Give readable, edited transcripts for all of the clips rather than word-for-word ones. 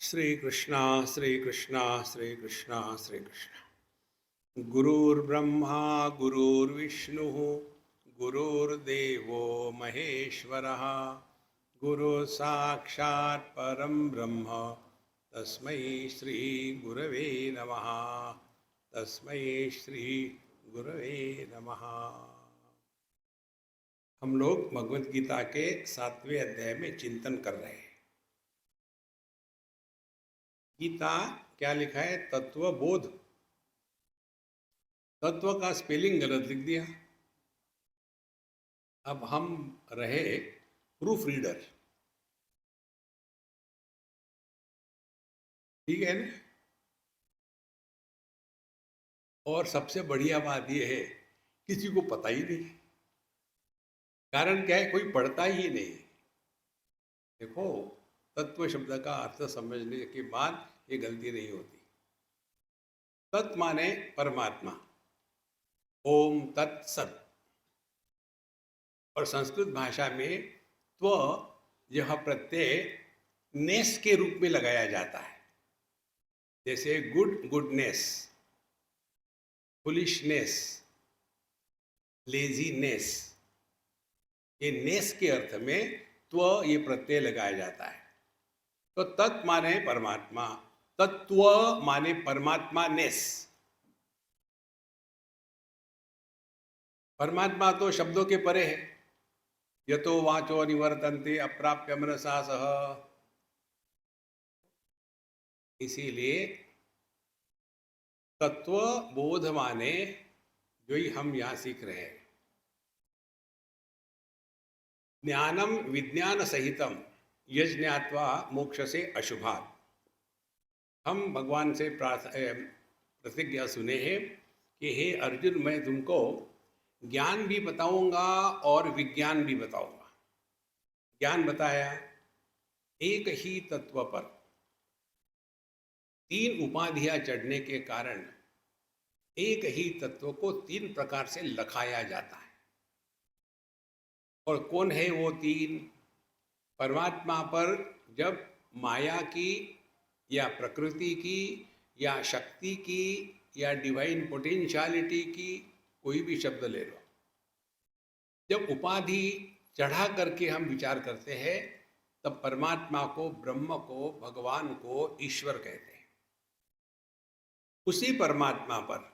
श्री कृष्णा श्री कृष्णा श्री कृष्णा श्री कृष्णा। गुरुर्ब्रह्मा गुरुर्विष्णु गुरुर्देवो महेश्वरः गुरु साक्षात् परम ब्रह्म तस्मै श्री गुरवे नमः। तस्मै श्री गुरवे नमः। हम लोग भगवत गीता के 7वें अध्याय में चिंतन कर रहे हैं। गीता क्या लिखा है? तत्वबोध। तत्व का स्पेलिंग गलत लिख दिया। अब हम रहे प्रूफ रीडर, ठीक है ना? और सबसे बढ़िया बात यह है, किसी को पता ही नहीं। कारण क्या है? कोई पढ़ता ही नहीं। देखो, तत्व शब्द का अर्थ समझने के बाद ये गलती नहीं होती। तत् माने परमात्मा, ओम तत्सत। और संस्कृत भाषा में त्व यह प्रत्यय नेस के रूप में लगाया जाता है। जैसे गुडनेस, फुलिशनेस, लेजीनेस, ये नेस के अर्थ में त्व ये प्रत्यय लगाया जाता है। तो तत् माने परमात्मा, तत्व माने परमात्मा नेस। परमात्मा तो शब्दों के परे है। यतो वाचो निवर्तन्ते अप्राप्य मनसा सह। इसीलिए तत्व बोध माने जो ही हम यहां सीख रहे हैं, ज्ञानम विज्ञान सहितम यज्ञात्वा मोक्ष से अशुभात। हम भगवान से प्रतिज्ञा सुने हैं कि हे अर्जुन, मैं तुमको ज्ञान भी बताऊंगा और विज्ञान भी बताऊंगा। ज्ञान बताया, एक ही तत्व पर 3 उपाधियां चढ़ने के कारण एक ही तत्व को 3 प्रकार से लखाया जाता है। और कौन है वो 3? परमात्मा पर जब माया की या प्रकृति की या शक्ति की या डिवाइन पोटेंशियलिटी की, कोई भी शब्द ले लो, जब उपाधि चढ़ा करके हम विचार करते हैं, तब परमात्मा को, ब्रह्म को, भगवान को ईश्वर कहते हैं। उसी परमात्मा पर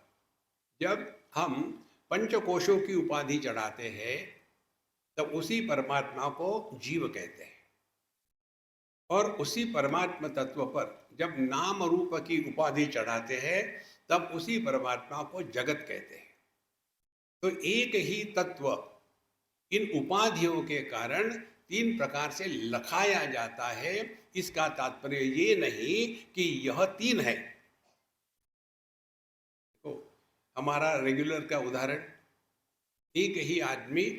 जब हम पंचकोशों की उपाधि चढ़ाते हैं, तब उसी परमात्मा को जीव कहते हैं। और उसी परमात्मा तत्व पर जब नाम रूप की उपाधि चढ़ाते हैं, तब उसी परमात्मा को जगत कहते हैं। तो एक ही तत्व इन उपाधियों के कारण 3 प्रकार से लखाया जाता है। इसका तात्पर्य ये नहीं कि यह 3 है। तो हमारा रेगुलर का उदाहरण, एक ही आदमी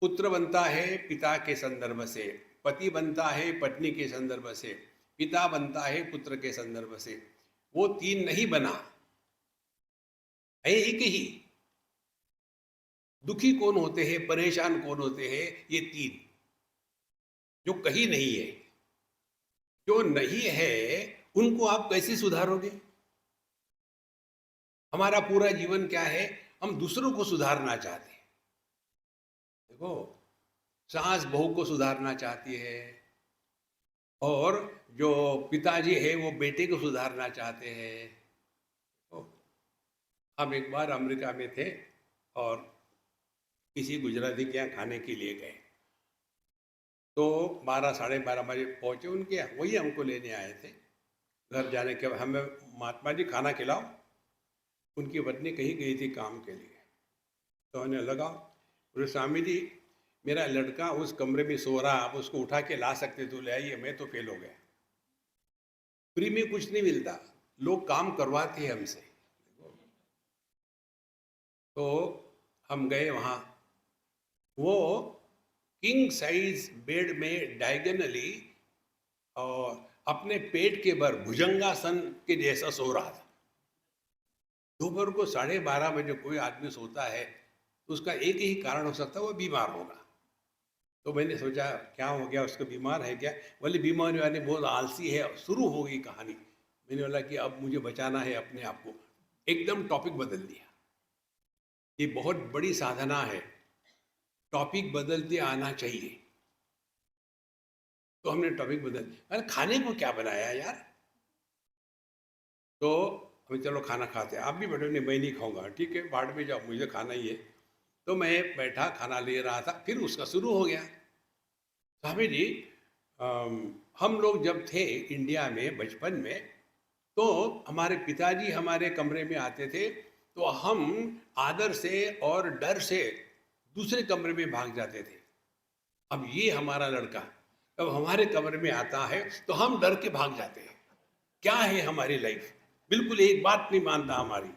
पुत्र बनता है पिता के संदर्भ से, पति बनता है पत्नी के संदर्भ से, पिता बनता है पुत्र के संदर्भ से। वो 3 नहीं बना है, एक ही। दुखी कौन होते हैं, परेशान कौन होते हैं? ये 3 जो कहीं नहीं है। जो नहीं है उनको आप कैसे सुधारोगे? हमारा पूरा जीवन क्या है? हम दूसरों को सुधारना चाहते हैं। देखो, सास बहू को सुधारना चाहती है, और जो पिताजी है वो बेटे को सुधारना चाहते हैं। तो हम एक बार अमेरिका में थे और किसी गुजराती के यहाँ खाने के लिए गए। तो 12 साढ़े 12 बजे पहुँचे उनके यहाँ। वही हमको लेने आए थे। घर जाने के बाद हमें, महात्मा जी खाना खिलाओ। उनकी पत्नी कहीं गई थी काम के लिए। तो उन्हें लगा, बोले स्वामी जी, मेरा लड़का उस कमरे में सो रहा, आप उसको उठा के ला सकते तो ले आइए, मैं तो फेल हो गया। फ्री में कुछ नहीं मिलता, लोग काम करवाते हैं हमसे। तो हम गए वहाँ। वो किंग साइज बेड में डायगोनली और अपने पेट के भर भुजंगासन के जैसा सो रहा था। दोपहर को 12:30 बजे कोई आदमी सोता है तो उसका एक ही कारण हो सकता है, वो बीमार होगा। तो मैंने सोचा क्या हो गया, उसको बीमार है क्या? बोले बीमारी वाली बहुत आलसी है। शुरू हो गई कहानी। मैंने बोला कि अब मुझे बचाना है अपने आप को। एकदम टॉपिक बदल दिया। ये बहुत बड़ी साधना है, टॉपिक बदलते आना चाहिए। तो हमने टॉपिक बदल, अरे खाने को क्या बनाया यार? तो हम चलो खाना खाते हैं। आप भी बैठो। नहीं मैं नहीं खाऊंगा। ठीक है बाहर में जाओ, मुझे खाना ही है। तो मैं बैठा खाना ले रहा था, फिर उसका शुरू हो गया। स्वामी जी, हम लोग जब थे इंडिया में बचपन में, तो हमारे पिताजी हमारे कमरे में आते थे, तो हम आदर से और डर से दूसरे कमरे में भाग जाते थे। अब ये हमारा लड़का अब हमारे कमरे में आता है तो हम डर के भाग जाते हैं। क्या है हमारी लाइफ? बिल्कुल एक बात नहीं मानता हमारी।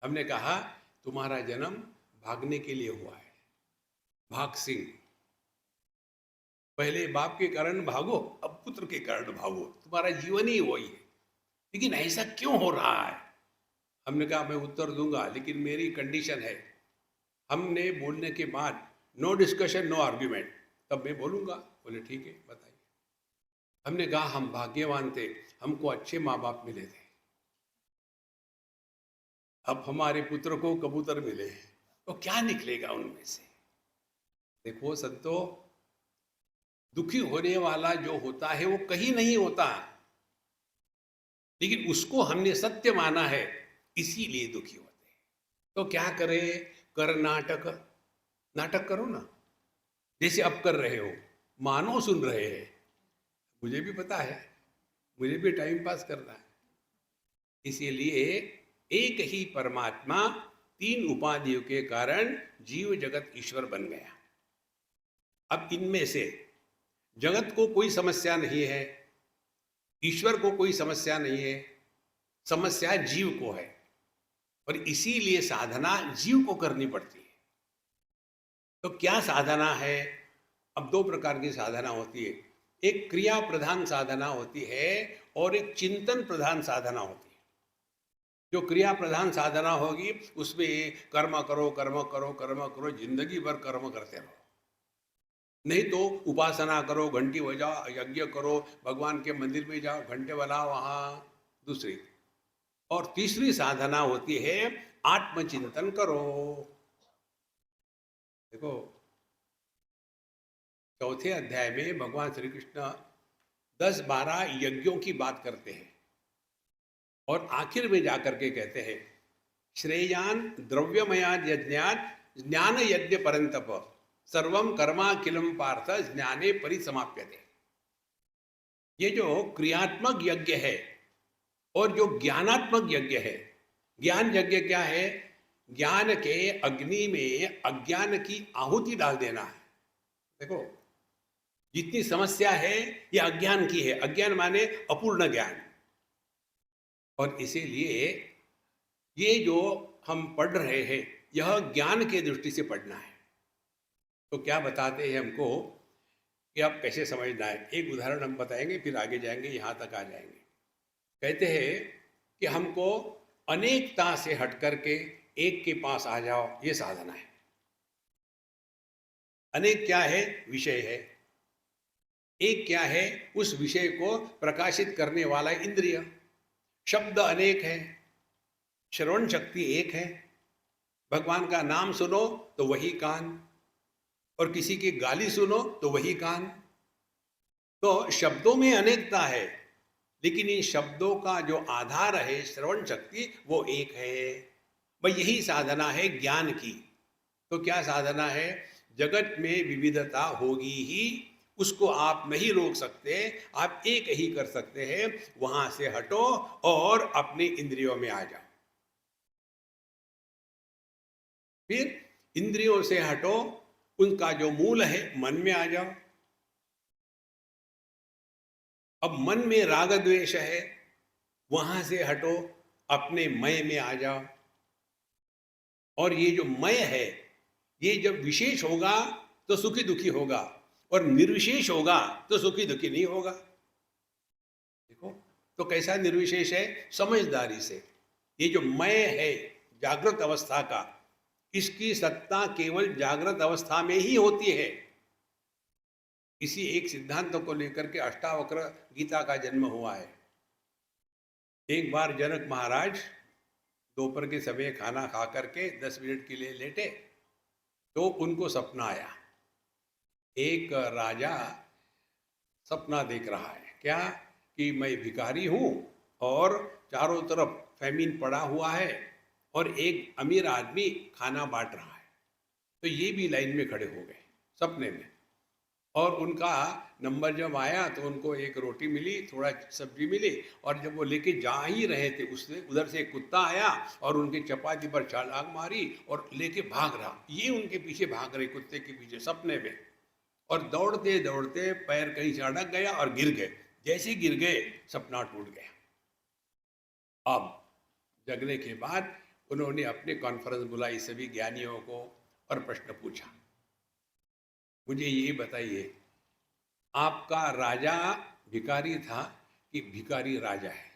हमने कहा तुम्हारा जन्म भागने के लिए हुआ है, भाग सिंह। पहले बाप के कारण भागो, अब पुत्र के कारण भागो। तुम्हारा जीवन ही वही है। लेकिन ऐसा क्यों हो रहा है? हमने कहा मैं उत्तर दूंगा, लेकिन मेरी कंडीशन है। हमने बोलने के बाद नो डिस्कशन नो आर्ग्यूमेंट, तब मैं बोलूंगा। बोले ठीक है बताइए। हमने कहा हम भाग्यवान थे, हमको अच्छे माँ बाप मिले थे। अब हमारे पुत्र को कबूतर मिले हैं, तो क्या निकलेगा उनमें से? देखो संतो, दुखी होने वाला जो होता है वो कहीं नहीं होता, लेकिन उसको हमने सत्य माना है, इसीलिए दुखी होते हैं। तो क्या करें? कर नाटक। नाटक करो ना, जैसे अब कर रहे हो, मानो सुन रहे हैं। मुझे भी पता है, मुझे भी टाइम पास करना है। इसीलिए एक ही परमात्मा तीन उपाधियों के कारण जीव जगत ईश्वर बन गया। अब इनमें से जगत को कोई समस्या नहीं है, ईश्वर को कोई समस्या नहीं है, समस्या जीव को है। और इसीलिए साधना जीव को करनी पड़ती है। तो क्या साधना है? अब दो प्रकार की साधना होती है। एक क्रिया प्रधान साधना होती है और एक चिंतन प्रधान साधना होती है। जो क्रिया प्रधान साधना होगी उसमें कर्म करो कर्म करो कर्म करो, जिंदगी भर कर्म करते रहो। नहीं तो उपासना करो, घंटी बजाओ, यज्ञ करो, भगवान के मंदिर में जाओ, घंटे बजाओ वहां। दूसरी और तीसरी साधना होती है आत्मचिंतन करो। देखो चौथे अध्याय में भगवान श्री कृष्ण 10-12 यज्ञों की बात करते हैं और आखिर में जाकर के कहते हैं श्रेयान द्रव्यमया यज्ञात ज्ञान यज्ञ परंतप सर्वम कर्माखिलम पार्थ ज्ञाने परिसमाप्यते। ये जो क्रियात्मक यज्ञ है और जो ज्ञानात्मक यज्ञ है, ज्ञान यज्ञ क्या है? ज्ञान के अग्नि में अज्ञान की आहुति डाल देना है। देखो जितनी समस्या है ये अज्ञान की है। अज्ञान माने अपूर्ण ज्ञान। और इसीलिए ये जो हम पढ़ रहे हैं यह ज्ञान के दृष्टि से पढ़ना है। तो क्या बताते हैं हमको कि आप कैसे समझना है? एक उदाहरण हम बताएंगे, फिर आगे जाएंगे, यहां तक आ जाएंगे। कहते हैं कि हमको अनेकता से हट करके एक के पास आ जाओ, ये साधना है। अनेक क्या है? विषय है। एक क्या है? उस विषय को प्रकाशित करने वाला इंद्रिय। शब्द अनेक है, श्रवण शक्ति एक है। भगवान का नाम सुनो तो वही कान, और किसी की गाली सुनो तो वही कान। तो शब्दों में अनेकता है, लेकिन इन शब्दों का जो आधार है श्रवण शक्ति वो एक है। भाई यही साधना है ज्ञान की। तो क्या साधना है? जगत में विविधता होगी ही, उसको आप नहीं रोक सकते, आप एक ही कर सकते हैं। वहां से हटो और अपने इंद्रियों में आ जाओ। फिर इंद्रियों से हटो, उनका जो मूल है मन में आ जाओ। अब मन में राग द्वेष है, वहां से हटो, अपने मय में आ जाओ। और ये जो मय है ये जब विशेष होगा तो सुखी दुखी होगा, और निर्विशेष होगा तो सुखी दुखी नहीं होगा। देखो तो कैसा निर्विशेष है? समझदारी से। ये जो मय है जागृत अवस्था का, इसकी सत्ता केवल जागृत अवस्था में ही होती है। इसी एक सिद्धांत को लेकर के अष्टावक्र गीता का जन्म हुआ है। एक बार जनक महाराज दोपहर के समय खाना खा करके 10 मिनट के लिए लेटे, तो उनको सपना आया। एक राजा सपना देख रहा है, क्या कि मैं भिखारी हूँ और चारों तरफ फैमिन पड़ा हुआ है और एक अमीर आदमी खाना बांट रहा है। तो ये भी लाइन में खड़े हो गए सपने में, और उनका नंबर जब आया तो उनको एक रोटी मिली, थोड़ा सब्जी मिली, और जब वो लेके जा ही रहे थे, उसने उधर से एक कुत्ता आया और उनकी चपाती पर छलांग मारी और लेके भाग रहा। ये उनके पीछे भाग रहे कुत्ते के पीछे सपने में, और दौड़ते दौड़ते पैर कहीं से अड़क गया और गिर गए। जैसे गिर गए सपना टूट गया। अब जगने के बाद उन्होंने अपने कॉन्फ्रेंस बुलाई सभी ज्ञानियों को और प्रश्न पूछा, मुझे ये बताइए, आपका राजा भिखारी था कि भिखारी राजा है?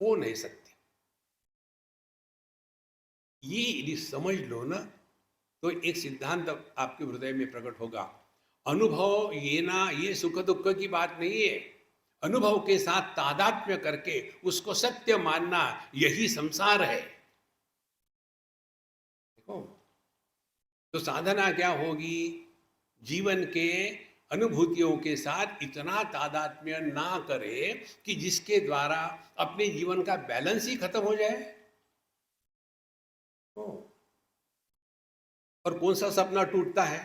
कौन है सत्य? ये यदि समझ लो ना, तो एक सिद्धांत आपके हृदय में प्रकट होगा। अनुभव ये ना, ये सुख दुख की बात नहीं है। अनुभव के साथ तादात्म्य करके उसको सत्य मानना, यही संसार है। देखो, तो साधना क्या होगी? जीवन के अनुभूतियों के साथ इतना तादात्म्य ना करे कि जिसके द्वारा अपने जीवन का बैलेंस ही खत्म हो जाए। तो और कौन सा सपना टूटता है?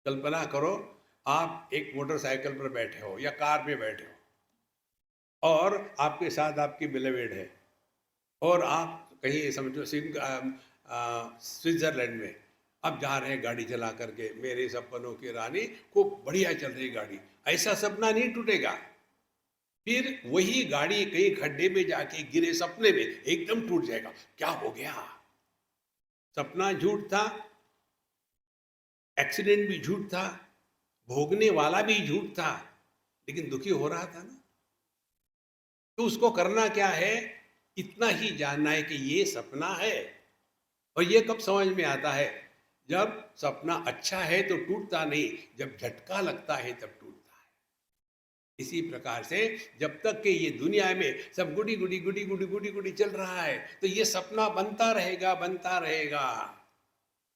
कल्पना करो, आप एक मोटरसाइकिल पर बैठे हो या कार में बैठे हो और आपके साथ आपकी बिलेवेड है, और आप कहीं समझो स्विट्जरलैंड में अब जा रहे हैं गाड़ी चला करके, मेरे सपनों की रानी, खूब बढ़िया चल रही गाड़ी। ऐसा सपना नहीं टूटेगा। फिर वही गाड़ी कहीं खड्डे में जाके गिरे सपने में, एकदम टूट जाएगा। क्या हो गया? सपना झूठ था, एक्सीडेंट भी झूठ था, भोगने वाला भी झूठ था, लेकिन दुखी हो रहा था ना। तो उसको करना क्या है? इतना ही जानना है कि ये सपना है। और ये कब समझ में आता है? जब सपना अच्छा है तो टूटता नहीं, जब झटका लगता है तब टूटता है। इसी प्रकार से जब तक कि ये दुनिया में सब गुडी गुडी गुडी गुडी गुडी गुडी चल रहा है, तो ये सपना बनता रहेगा, बनता रहेगा।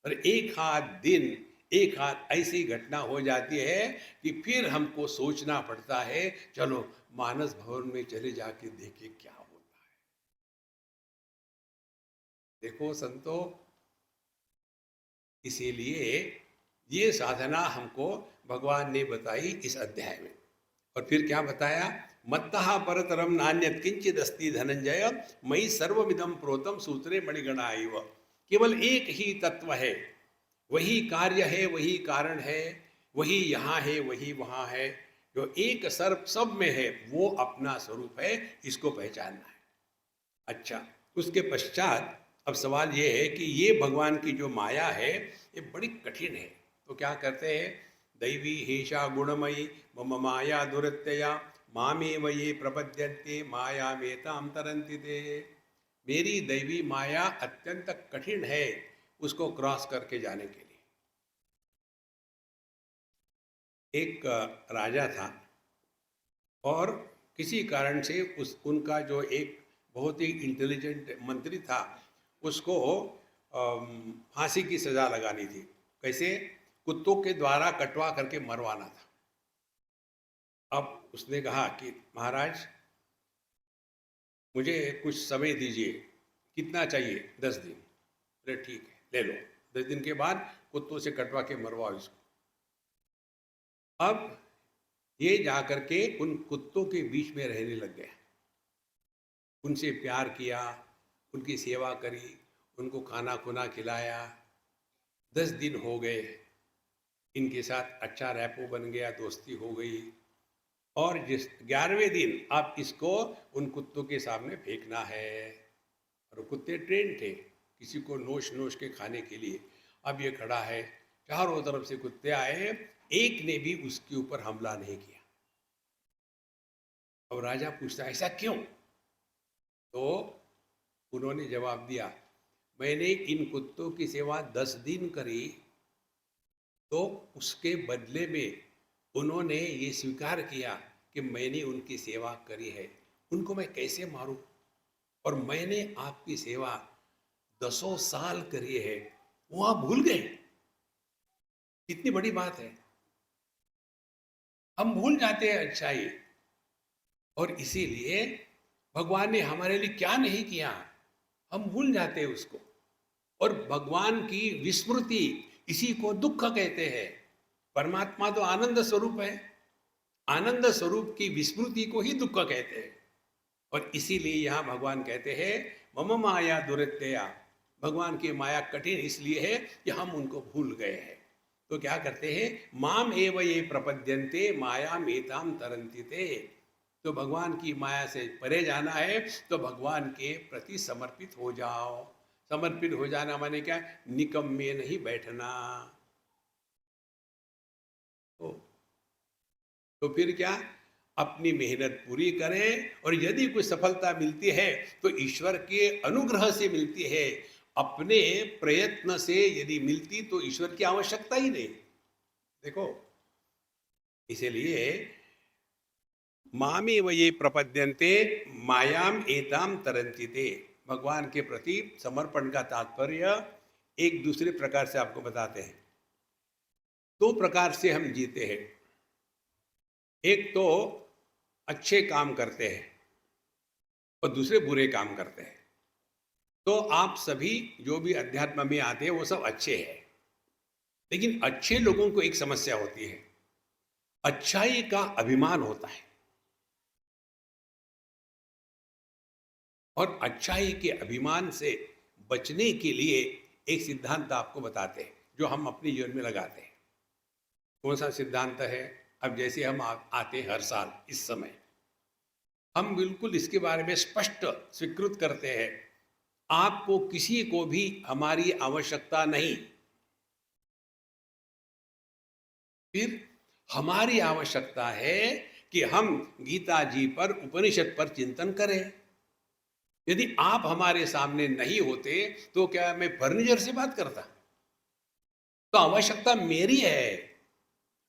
और एक हाथ दिन, एक हाथ ऐसी घटना हो जाती है कि फिर हमको सोचना पड़ता है, चलो मानस भवन में चले जाके देखे क्या होता है। देखो संतो, इसीलिए ये साधना हमको भगवान ने बताई इस अध्याय में। और फिर क्या बताया? मत्तः परतरम नान्यत् किंचिद अस्ति धनंजय, मयि सर्वमिदं प्रोतम सूत्रे मणिगणा इव। केवल एक ही तत्व है, वही कार्य है, वही कारण है, वही यहाँ है, वही वहाँ है, जो एक सर्व सब में है, वो अपना स्वरूप है। इसको पहचानना है। अच्छा, उसके पश्चात अब सवाल ये है कि ये भगवान की जो माया है ये बड़ी कठिन है। तो क्या करते हैं? दैवी हेषा गुणमयी मम माया दुरत्यया मामेव ये प्रपद्यन्ते माया मेताम तरन्ति ते। मेरी दैवी माया अत्यंत कठिन है उसको क्रॉस करके जाने के लिए। एक राजा था और किसी कारण से उस उनका जो एक बहुत ही इंटेलिजेंट मंत्री था, उसको फांसी की सजा लगानी थी। कैसे? कुत्तों के द्वारा कटवा करके मरवाना था। अब उसने कहा कि महाराज मुझे कुछ समय दीजिए। कितना चाहिए? 10 दिन। अरे ठीक है, ले लो। 10 दिन के बाद कुत्तों से कटवा के मरवाओ इसको। अब ये जाकर के उन कुत्तों के बीच में रहने लग गया, उनसे प्यार किया, उनकी सेवा करी, उनको खाना खुना खिलाया। 10 दिन हो गए, इनके साथ अच्छा रैपो बन गया, दोस्ती हो गई। और जिस 11वें दिन आप इसको उन कुत्तों के सामने फेंकना है। और कुत्ते ट्रेन थे किसी को नोच नोच के खाने के लिए। अब ये खड़ा है, चारों तरफ से कुत्ते आए, एक ने भी उसके ऊपर हमला नहीं किया। अब राजा पूछता ऐसा क्यों? तो उन्होंने जवाब दिया, मैंने इन कुत्तों की सेवा 10 दिन करी तो उसके बदले में उन्होंने ये स्वीकार किया कि मैंने उनकी सेवा करी है, उनको मैं कैसे मारूं? और मैंने आपकी सेवा दसों साल करी है, वो आप भूल गए। कितनी बड़ी बात है। हम भूल जाते हैं अच्छाई, और इसीलिए भगवान ने हमारे लिए क्या नहीं किया, हम भूल जाते हैं उसको। और भगवान की विस्मृति, इसी को दुख कहते हैं। परमात्मा तो आनंद स्वरूप है, आनंद स्वरूप की विस्मृति को ही दुख कहते हैं। और इसीलिए यहां भगवान कहते हैं मम माया दुरत्यया, भगवान की माया कठिन इसलिए है कि हम उनको भूल गए हैं। तो क्या करते हैं, माम एव ये प्रपद्यन्ते मायाम एताम तरन्ति ते। तो भगवान की माया से परे जाना है तो भगवान के प्रति समर्पित हो जाओ। समर्पित हो जाना माने क्या, निकम में नहीं बैठना। तो फिर क्या, अपनी मेहनत पूरी करें, और यदि कोई सफलता मिलती है तो ईश्वर के अनुग्रह से मिलती है। अपने प्रयत्न से यदि मिलती तो ईश्वर की आवश्यकता ही नहीं। देखो, इसीलिए मामे वये प्रपद्यन्ते मायाम एताम तरन्ति ते। भगवान के प्रति समर्पण का तात्पर्य एक दूसरे प्रकार से आपको बताते हैं। दो प्रकार से हम जीते हैं। एक तो अच्छे काम करते हैं और दूसरे बुरे काम करते हैं। तो आप सभी जो भी अध्यात्म में आते हैं वो सब अच्छे हैं, लेकिन अच्छे लोगों को एक समस्या होती है, अच्छाई का अभिमान होता है। और अच्छाई के अभिमान से बचने के लिए एक सिद्धांत आपको बताते हैं जो हम अपने जीवन में लगाते हैं। कौन सा सिद्धांत है? अब जैसे हम आते हैं हर साल इस समय, हम बिल्कुल इसके बारे में स्पष्ट स्वीकृत करते हैं, आपको किसी को भी हमारी आवश्यकता नहीं। फिर हमारी आवश्यकता है कि हम गीता जी पर, उपनिषद पर चिंतन करें। यदि आप हमारे सामने नहीं होते तो क्या मैं फर्नीचर से बात करता? तो आवश्यकता मेरी है,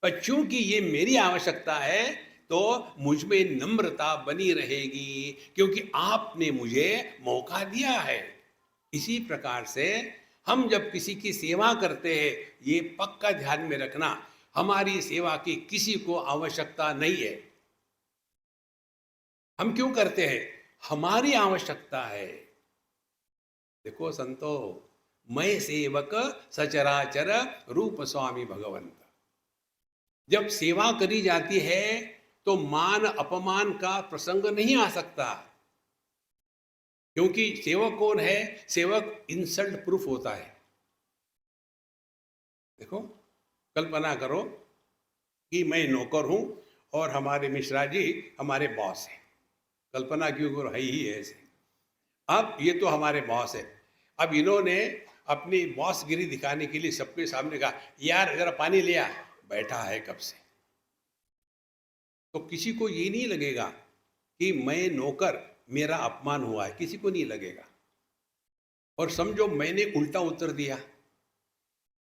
पर चूंकि ये मेरी आवश्यकता है तो मुझ में नम्रता बनी रहेगी, क्योंकि आपने मुझे मौका दिया है। इसी प्रकार से हम जब किसी की सेवा करते हैं, ये पक्का ध्यान में रखना, हमारी सेवा की किसी को आवश्यकता नहीं है। हम क्यों करते हैं? हमारी आवश्यकता है। देखो संतो, मैं सेवक सचराचर रूप स्वामी भगवंत। जब सेवा करी जाती है तो मान अपमान का प्रसंग नहीं आ सकता, क्योंकि सेवक कौन है? सेवक इंसल्ट प्रूफ होता है। देखो, कल्पना करो कि मैं नौकर हूं और हमारे मिश्रा जी हमारे बॉस हैं। कल्पना क्यों करो, है ही ऐसे। अब ये तो हमारे बॉस है, अब इन्होंने अपनी बॉसगिरी दिखाने के लिए सबके सामने कहा, यार जरा पानी लिया, बैठा है कब से। तो किसी को ये नहीं लगेगा कि मैं नौकर, मेरा अपमान हुआ है, किसी को नहीं लगेगा। और समझो मैंने उल्टा उत्तर दिया,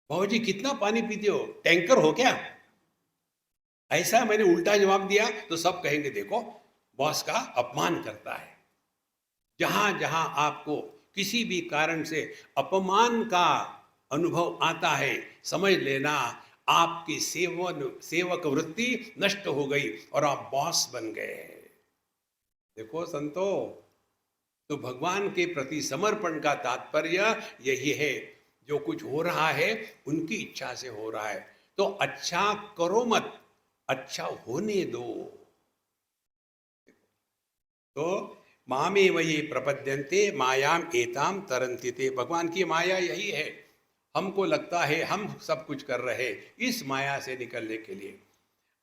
बाबूजी कितना पानी पीते हो, टैंकर हो क्या? ऐसा मैंने उल्टा जवाब दिया तो सब कहेंगे देखो बॉस का अपमान करता है। जहां जहां आपको किसी भी कारण से अपमान का अनुभव आता है, समझ लेना आपकी सेवक वृत्ति नष्ट हो गई और आप बॉस बन गए। देखो संतो, तो भगवान के प्रति समर्पण का तात्पर्य यही है, जो कुछ हो रहा है उनकी इच्छा से हो रहा है, तो अच्छा करो मत, अच्छा होने दो। तो मामे वये प्रपद्यन्ते मायाम एताम तरन्ति ते। भगवान की माया यही है, हमको लगता है हम सब कुछ कर रहे, इस माया से निकलने के लिए।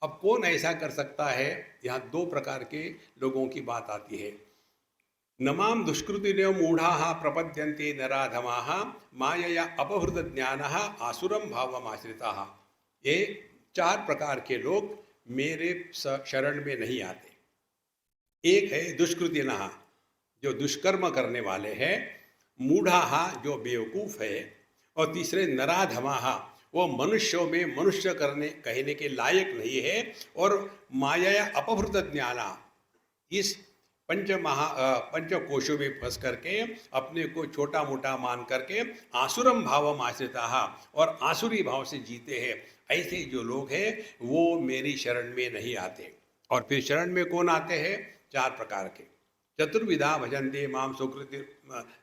अब कौन ऐसा कर सकता है? यहाँ दो प्रकार के लोगों की बात आती है। नमाम दुष्कृतिनो मूढ़ा प्रपद्यन्ते नराधमाः मायया अपहृत ज्ञानः आसुरम भावमाश्रिता। ये चार प्रकार के लोग मेरे शरण में नहीं आते। एक है दुष्कृतिनः, जो दुष्कर्म करने वाले हैं, मूढ़ाः जो बेवकूफ है, और तीसरे नराधमाः, वो मनुष्यों में मनुष्य करने कहने के लायक नहीं है। और माया अपभृत ज्ञाना, इस पंचकोशों में फंस करके अपने को छोटा मोटा मान करके आसुरम भावम आश्रिता, और आसुरी भाव से जीते हैं, ऐसे जो लोग हैं वो मेरी शरण में नहीं आते। और फिर शरण में कौन आते हैं? चार प्रकार के। चतुर्विधा भजन्ते माम सुकृति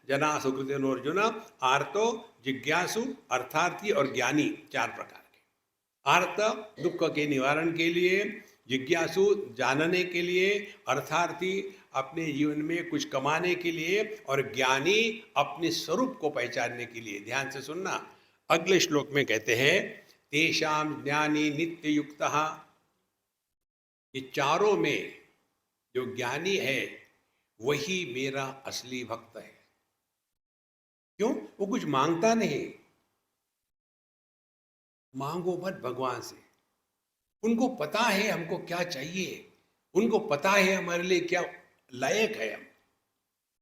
जना सुकृति अर्जुन, आर्तो, जिज्ञासु, अर्थार्थी और ज्ञानी, चार प्रकार के। आर्त दुख के निवारण के लिए, जिज्ञासु जानने के लिए, अर्थार्थी अपने जीवन में कुछ कमाने के लिए, और ज्ञानी अपने स्वरूप को पहचानने के लिए। ध्यान से सुनना, अगले श्लोक में कहते हैं तेषाम ज्ञानी नित्य युक्तः, ये चारों में जो ज्ञानी है वही मेरा असली भक्त है। क्यों? वो कुछ मांगता नहीं। मांगो मत भगवान से, उनको पता है हमको क्या चाहिए, उनको पता है हमारे लिए क्या लायक है।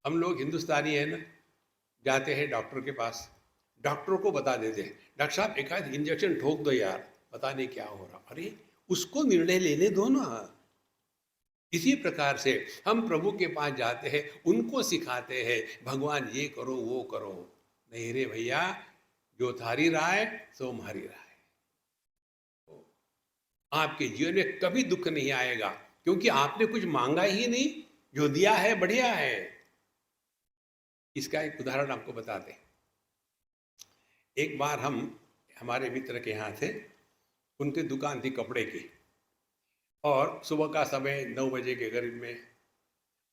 हम लोग हिंदुस्तानी है ना, जाते हैं डॉक्टर के पास, डॉक्टर को बता देते हैं डॉक्टर साहब एक आध इंजेक्शन ठोक दो यार, पता नहीं क्या हो रहा। अरे उसको निर्णय लेने दो ना। इसी प्रकार से हम प्रभु के पास जाते हैं, उनको सिखाते हैं भगवान ये करो वो करो। नहीं रे भैया, जो थारी राय सो हमारी राय। आपके जीवन में कभी दुख नहीं आएगा, क्योंकि आपने कुछ मांगा ही नहीं, जो दिया है बढ़िया है। इसका एक उदाहरण आपको बता दें। एक बार हम हमारे मित्र के यहाँ थे, उनकी दुकान थी कपड़े की, और सुबह का समय 9 बजे के करीब में,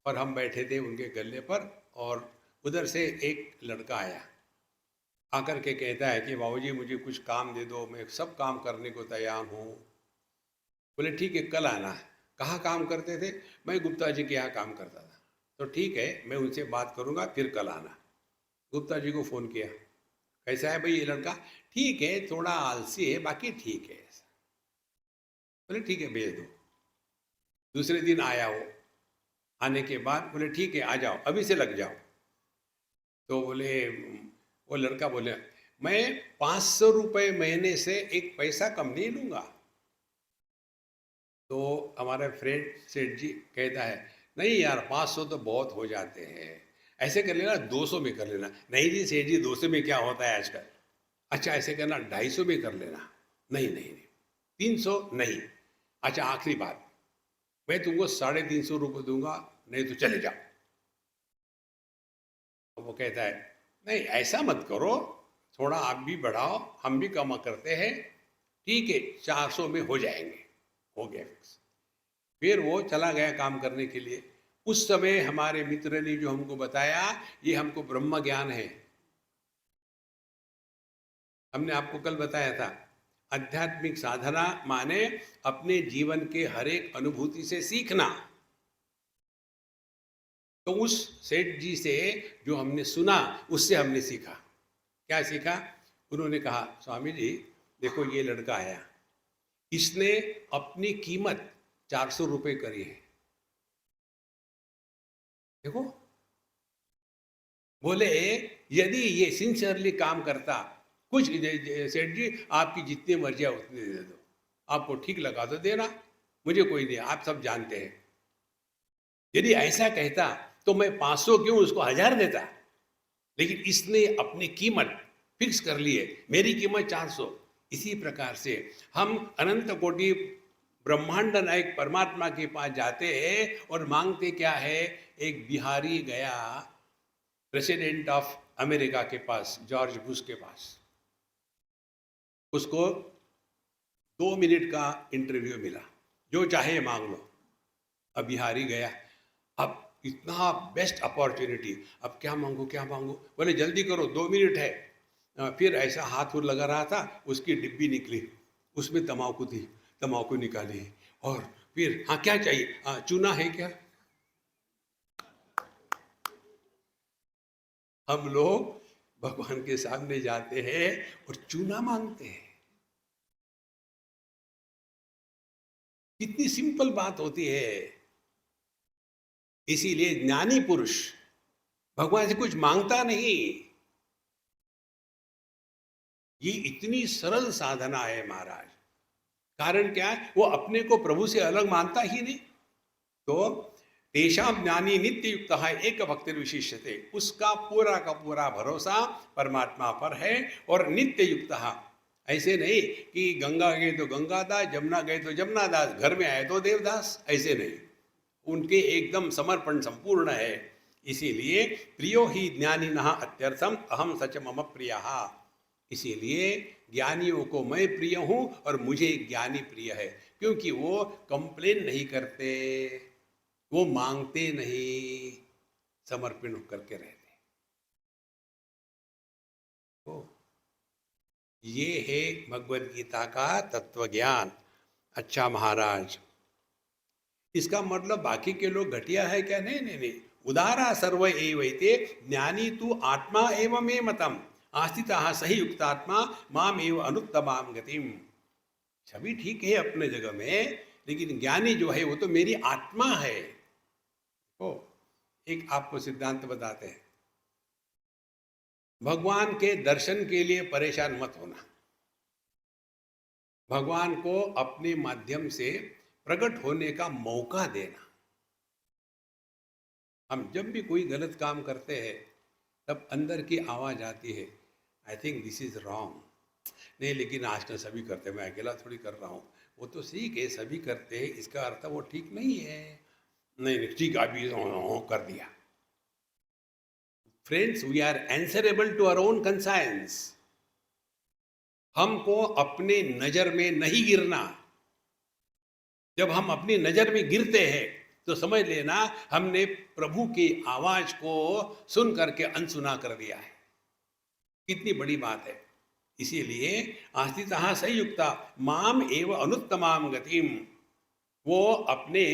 और हम बैठे थे उनके गले पर, और उधर से एक लड़का आया, आकर के कहता है कि बाबूजी मुझे कुछ काम दे दो, मैं सब काम करने को तैयार हूँ। बोले ठीक है कल आना। कहाँ काम करते थे? मैं गुप्ता जी के यहाँ काम करता था। तो ठीक है मैं उनसे बात करूँगा, फिर कल आना। गुप्ता जी को फ़ोन किया, कैसा है भाई ये लड़का? ठीक है थोड़ा आलसी है, बाकी ठीक है। बोले ठीक है भेज दो। दूसरे दिन आया वो, आने के बाद बोले ठीक है आ जाओ, अभी से लग जाओ। तो बोले, वो लड़का बोले मैं 500 रुपये महीने से एक पैसा कम नहीं लूँगा। तो हमारा फ्रेंड सेठ जी कहता है नहीं यार 500 तो बहुत हो जाते हैं, ऐसे कर लेना 200 में कर लेना। नहीं जी सेठ जी 200 में क्या होता है आजकल। अच्छा ऐसे करना 250 में कर लेना। नहीं नहीं नहीं 300 नहीं। अच्छा आखिरी बात, मैं तुमको 350 रुपये दूंगा, नहीं तो चले जाओ। तो वो कहता है नहीं ऐसा मत करो, थोड़ा आप भी बढ़ाओ, हम भी कमा करते हैं। ठीक है 400 में हो जाएंगे। हो गया फिक्स। फिर वो चला गया काम करने के लिए। उस समय हमारे मित्र ने जो हमको बताया, ये हमको ब्रह्म ज्ञान है। हमने आपको कल बताया था आध्यात्मिक साधना माने अपने जीवन के हर एक अनुभूति से सीखना। तो उस सेठ जी से जो हमने सुना उससे हमने सीखा। क्या सीखा? उन्होंने कहा स्वामी जी देखो ये लड़का आया, इसने अपनी कीमत 400 रुपये करी है। देखो बोले यदि ये सिंसियरली काम करता, कुछ सेठ जी आपकी जितनी मर्जी है उतनी दे दो, आपको ठीक लगा तो देना, मुझे कोई नहीं, आप सब जानते हैं। यदि ऐसा कहता तो मैं 500 क्यों उसको 1000 देता। लेकिन इसने अपनी कीमत फिक्स कर ली है, मेरी कीमत 400। इसी प्रकार से हम अनंत कोटि ब्रह्मांड नायक परमात्मा के पास जाते हैं और मांगते क्या है? एक बिहारी गया प्रेसिडेंट ऑफ अमेरिका के पास, जॉर्ज बुश के पास, उसको 2 मिनट का इंटरव्यू मिला, जो चाहे मांग लो। अब बिहारी गया, अब इतना बेस्ट अपॉर्चुनिटी, अब क्या मांगो क्या मांगो। बोले जल्दी करो 2 मिनट है। फिर ऐसा हाथ उर लगा रहा था, उसकी डिब्बी निकली, उसमें तम्बाकू थी, तम्बाकू निकाली, और फिर हाँ क्या चाहिए? चूना है क्या? हम लोग भगवान के सामने जाते हैं और चूना मांगते हैं। कितनी सिंपल बात होती है। इसीलिए ज्ञानी पुरुष भगवान से कुछ मांगता नहीं। ये इतनी सरल साधना है महाराज। कारण क्या है? वो अपने को प्रभु से अलग मानता ही नहीं। तो तेषाम ज्ञानी नित्य युक्त है एक भक्ति विशिष्यते, उसका पूरा का पूरा भरोसा परमात्मा पर है और नित्य युक्त है। ऐसे नहीं कि गंगा गए तो गंगादास, जमुना गए तो जमुनादास, घर में आए तो देवदास, ऐसे नहीं। उनके एकदम समर्पण संपूर्ण है। इसीलिए प्रियो ही ज्ञानिनः अत्यर्थम अहम सच मम प्रियः। इसीलिए ज्ञानियों को मैं प्रिय हूं और मुझे ज्ञानी प्रिय है, क्योंकि वो कंप्लेन नहीं करते, वो मांगते नहीं, समर्पण करके रहते। तो ये है भगवद गीता का तत्व ज्ञान। अच्छा महाराज, इसका मतलब बाकी के लोग घटिया है क्या? नहीं नहीं नहीं। उदारा सर्व एवैते ज्ञानी तू आत्मा एव मे मतम आस्थिता सही युक्तात्मा माम एव अनुत्तमाम गतिम। सभी ठीक है अपने जगह में, लेकिन ज्ञानी जो है वो तो मेरी आत्मा है। तो एक आपको सिद्धांत बताते हैं, भगवान के दर्शन के लिए परेशान मत होना। भगवान को अपने माध्यम से प्रकट होने का मौका देना। हम जब भी कोई गलत काम करते हैं तब अंदर की आवाज आती है, I think this is wrong. नहीं, लेकिन आजकल सभी करते हैं, मैं अकेला थोड़ी कर रहा हूँ। वो तो ठीक है, सभी करते हैं, इसका अर्थ वो ठीक नहीं है। नहीं नहीं ठीक, अभी कर दिया। Friends, we are answerable to our own conscience. हमको अपने नजर में नहीं गिरना। जब हम अपनी नजर में गिरते हैं तो समझ लेना हमने प्रभु की आवाज को सुन करके अनसुना कर दिया है। कितनी बड़ी बात है। इसीलिए आस्थितः संयुक्ता माम एव अनुत्तमाम गतिम, वो अपने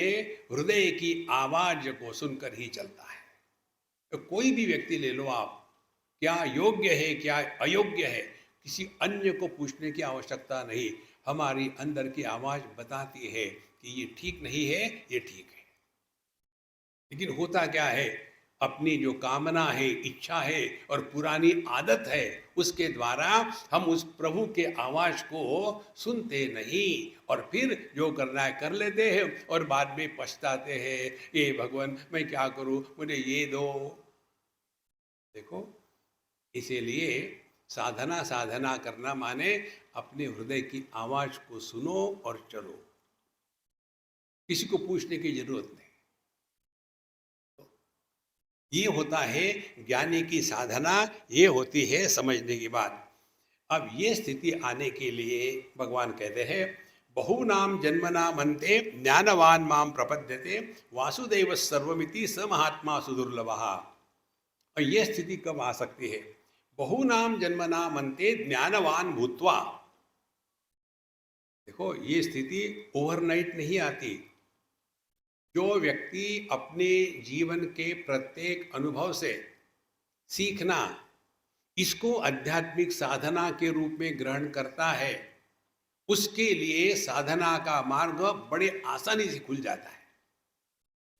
हृदय की आवाज को सुनकर ही चलता है। तो कोई भी व्यक्ति ले लो आप, क्या योग्य है क्या अयोग्य है, किसी अन्य को पूछने की आवश्यकता नहीं। हमारी अंदर की आवाज बताती है कि ये ठीक नहीं है, ये ठीक है। लेकिन होता क्या है, अपनी जो कामना है, इच्छा है और पुरानी आदत है, उसके द्वारा हम उस प्रभु के आवाज को सुनते नहीं और फिर जो करना है कर लेते हैं और बाद में पछताते हैं, ये भगवान मैं क्या करूं, मुझे ये दो। देखो, इसीलिए साधना साधना करना माने अपने हृदय की आवाज को सुनो और चलो, किसी को पूछने की जरूरत नहीं। ये होता है ज्ञानी की साधना, ये होती है समझने की बात। अब ये स्थिति आने के लिए भगवान कहते हैं, बहुनाम जन्मना मनते ज्ञानवान माम प्रपद्यते वासुदेव सर्वमिति स महात्मा सुदुर्लभः। और ये स्थिति कब आ सकती है? बहुनाम जन्मना मनते ज्ञानवान भूत्वा। देखो, ये स्थिति ओवरनाइट नहीं आती। जो व्यक्ति अपने जीवन के प्रत्येक अनुभव से सीखना, इसको आध्यात्मिक साधना के रूप में ग्रहण करता है, उसके लिए साधना का मार्ग बड़े आसानी से खुल जाता है।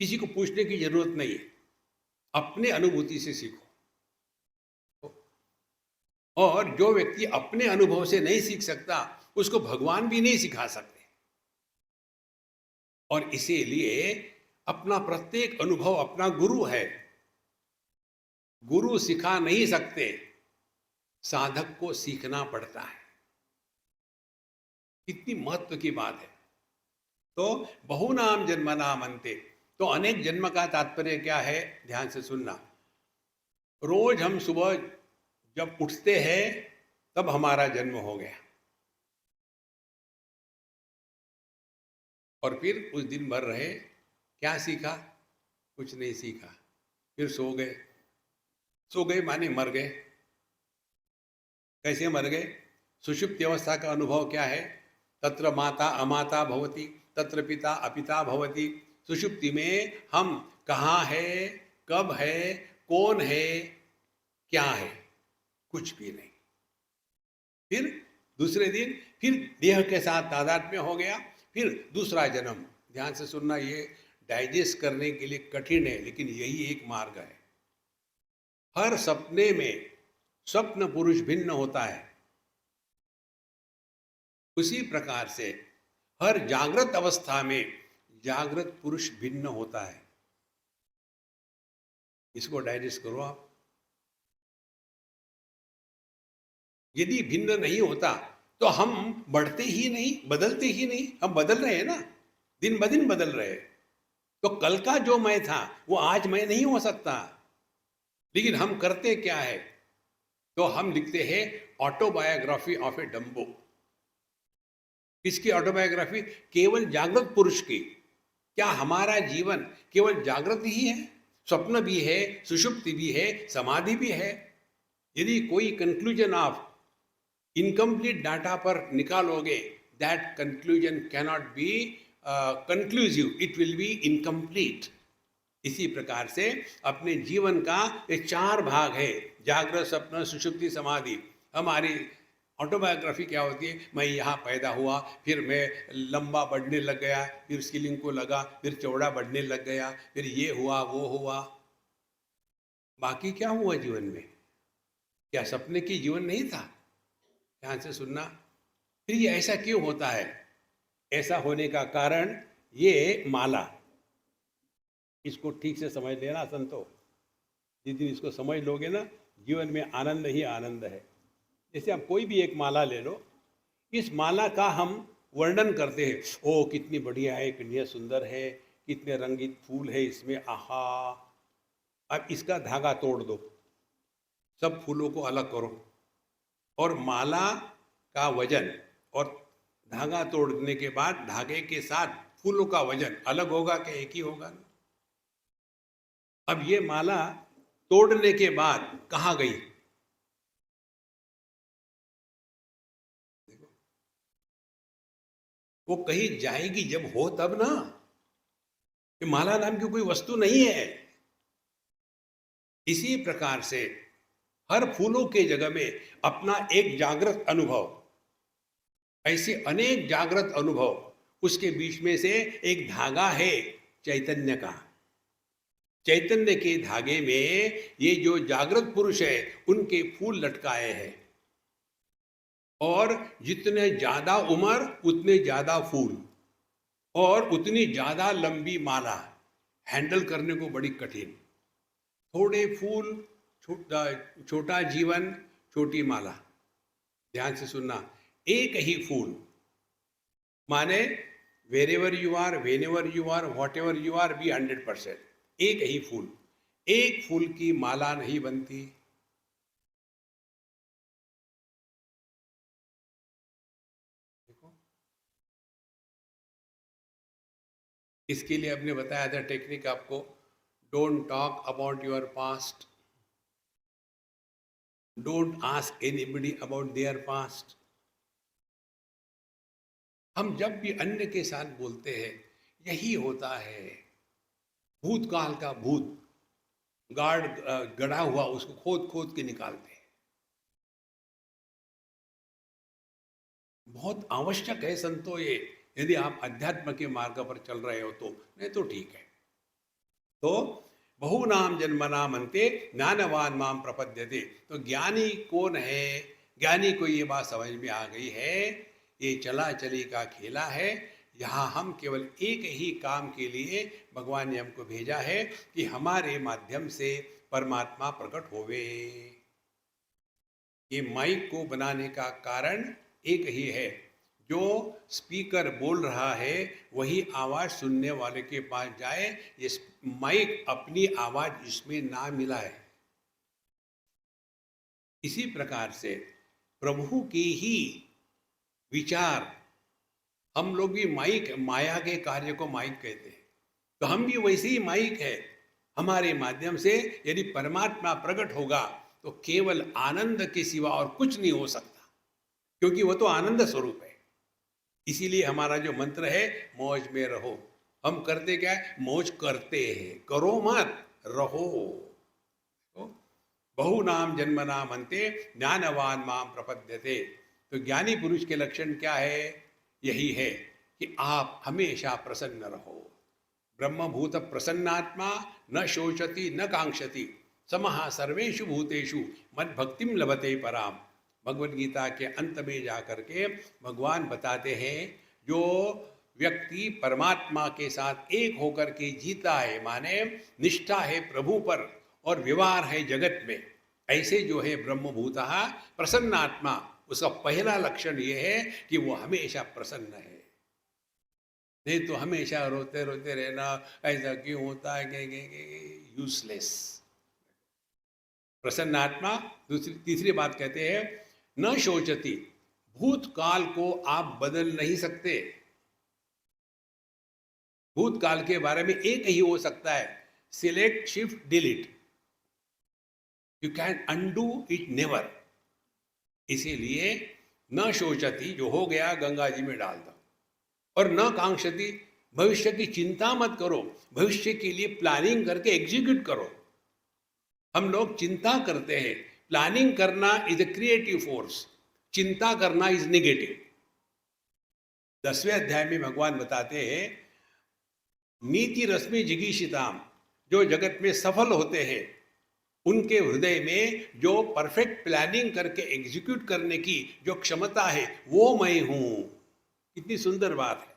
किसी को पूछने की जरूरत नहीं है, अपने अनुभूति से सीखो। और जो व्यक्ति अपने अनुभव से नहीं सीख सकता, उसको भगवान भी नहीं सिखा सकते। और इसीलिए अपना प्रत्येक अनुभव अपना गुरु है। गुरु सिखा नहीं सकते, साधक को सीखना पड़ता है। कितनी महत्व की बात है। तो बहुनाम जन्मना मनते, तो अनेक जन्म का तात्पर्य क्या है, ध्यान से सुनना। रोज हम सुबह जब उठते हैं तब हमारा जन्म हो गया, और फिर उस दिन भर रहे, क्या सीखा? कुछ नहीं सीखा। फिर सो गए। सो गए माने मर गए। कैसे मर गए? सुषुप्ति अवस्था का अनुभव क्या है? तत्र माता अमाता भवति, तत्र पिता अपिता भवति। सुषुप्ति में हम कहाँ है, कब है, कौन है, क्या है, कुछ भी नहीं। फिर दूसरे दिन फिर देह के साथ तादात्म्य हो गया, फिर दूसरा जन्म। ध्यान से सुनना, ये डाइजेस्ट करने के लिए कठिन है, लेकिन यही एक मार्ग है। हर सपने में स्वप्न पुरुष भिन्न होता है। उसी प्रकार से हर जागृत अवस्था में जागृत पुरुष भिन्न होता है। इसको डाइजेस्ट करो आप। यदि भिन्न नहीं होता तो हम बढ़ते ही नहीं, बदलते ही नहीं। हम बदल रहे हैं ना, दिन ब दिन बदल रहे हैं। तो कल का जो मैं था वो आज मैं नहीं हो सकता। लेकिन हम करते क्या है, तो हम लिखते हैं ऑटोबायोग्राफी ऑफ ए डम्बो। किसकी ऑटोबायोग्राफी? केवल जागृत पुरुष की। क्या हमारा जीवन केवल जागृत ही है? स्वप्न भी है, सुषुप्ति भी है, समाधि भी है। यदि कोई कंक्लूजन आप इनकम्प्लीट डाटा पर निकालोगे, that conclusion cannot be conclusive, it will be incomplete. इसी प्रकार से अपने जीवन का ये 4 भाग है, जागृत, स्वप्न, सुषुप्ति, समाधि। हमारी ऑटोबायोग्राफी क्या होती है? मैं यहाँ पैदा हुआ, फिर मैं लंबा बढ़ने लग गया, फिर स्किलिंग को लगा, फिर चौड़ा बढ़ने लग गया, फिर ये हुआ वो हुआ। बाकी क्या हुआ जीवन में? क्या सपने की जीवन नहीं था? ध्यान से सुनना। फिर ये ऐसा क्यों होता है? ऐसा होने का कारण ये माला, इसको ठीक से समझ लेना संतो। जिस दिन इसको समझ लोगे ना, जीवन में आनंद ही आनंद है। जैसे आप कोई भी एक माला ले लो, इस माला का हम वर्णन करते हैं, ओ कितनी बढ़िया है, कितनी सुंदर है, कितने रंगीन फूल है इसमें, आहा। अब इसका धागा तोड़ दो, सब फूलों को अलग करो, और माला का वजन और धागा तोड़ने के बाद धागे के साथ फूलों का वजन अलग होगा क्या? एक ही होगा ना। अब ये माला तोड़ने के बाद कहाँ गई? वो कहीं जाएगी जब हो तब ना। ये माला नाम की कोई वस्तु नहीं है। इसी प्रकार से हर फूलों के जगह में अपना एक जागृत अनुभव, ऐसे अनेक जागृत अनुभव, उसके बीच में से एक धागा है चैतन्य का। चैतन्य के धागे में ये जो जागृत पुरुष है उनके फूल लटकाए हैं, और जितने ज्यादा उम्र उतने ज्यादा फूल, और उतनी ज्यादा लंबी माला। हैंडल करने को बड़ी कठिन। थोड़े फूल, छोटा जीवन, छोटी माला। ध्यान से सुनना। एक ही फूल माने wherever you are, whenever you are, whatever you are, be 100%। एक ही फूल, एक फूल की माला नहीं बनती। देखो, इसके लिए हमने बताया था टेक्निक आपको, don't talk about your past, don't ask anybody about their past. हम जब भी अन्य के साथ बोलते हैं, यही होता है। भूतकाल का भूत गाड़ गढ़ा हुआ, उसको खोद खोद के निकालते हैं। बहुत आवश्यक है संतो ये, यदि आप अध्यात्म के मार्ग पर चल रहे हो तो। नहीं तो ठीक है। तो बहुनाम जन्मनाम अन्ते ज्ञानवान माम प्रपद्यते। तो ज्ञानी कौन है? ज्ञानी को ये बात समझ में आ गई है, ये चला चली का खेला है। यहाँ हम केवल एक ही काम के लिए भगवान ने हमको भेजा है कि हमारे माध्यम से परमात्मा प्रकट होवे। ये माइक को बनाने का कारण एक ही है, जो स्पीकर बोल रहा है वही आवाज सुनने वाले के पास जाए, ये माइक अपनी आवाज इसमें ना मिलाए। इसी प्रकार से प्रभु की ही विचार, हम लोग भी माइक, माया के कार्य को माइक कहते हैं, तो हम भी वैसे ही माइक है। हमारे माध्यम से यदि परमात्मा प्रकट होगा तो केवल आनंद के सिवा और कुछ नहीं हो सकता, क्योंकि वो तो आनंद स्वरूप है। इसीलिए हमारा जो मंत्र है, मौज में रहो। हम करते क्या है? मौज करते हैं, करो मत, रहो। तो बहु नाम जन्म नाम अंते ज्ञानवान माम प्रपद्यते। तो ज्ञानी पुरुष के लक्षण क्या है? यही है कि आप हमेशा प्रसन्न रहो। ब्रह्मभूत प्रसन्नात्मा न शोचति न कांक्षति, समः सर्वेषु भूतेषु मद्भक्तिम लभते पराम। भगवत गीता के अंत में जाकर के भगवान बताते हैं, जो व्यक्ति परमात्मा के साथ एक होकर के जीता है, माने निष्ठा है प्रभु पर और व्यवहार है जगत में, ऐसे जो है ब्रह्मभूतः प्रसन्नात्मा, उसका पहला लक्षण ये है कि वो हमेशा प्रसन्न है। नहीं तो हमेशा रोते रोते रहना, ऐसा क्यों होता है, यूजलेस। प्रसन्न आत्मा। दूसरी तीसरी बात कहते हैं, न शोचती, भूतकाल को आप बदल नहीं सकते। भूतकाल के बारे में एक ही हो सकता है, select shift delete, you can undo it never. इसीलिए न शोचती, जो हो गया गंगा जी में डाल दो, और न कांक्षती, भविष्य की चिंता मत करो, भविष्य के लिए प्लानिंग करके एग्जीक्यूट करो। हम लोग चिंता करते हैं, प्लानिंग करना इज ए क्रिएटिव फोर्स, चिंता करना इज नेगेटिव। 10वें अध्याय में भगवान बताते हैं, नीति रश्मि जिगीषिताम, जो जगत में सफल होते हैं उनके हृदय में जो परफेक्ट प्लानिंग करके एग्जीक्यूट करने की जो क्षमता है वो मैं हूं। कितनी सुंदर बात है।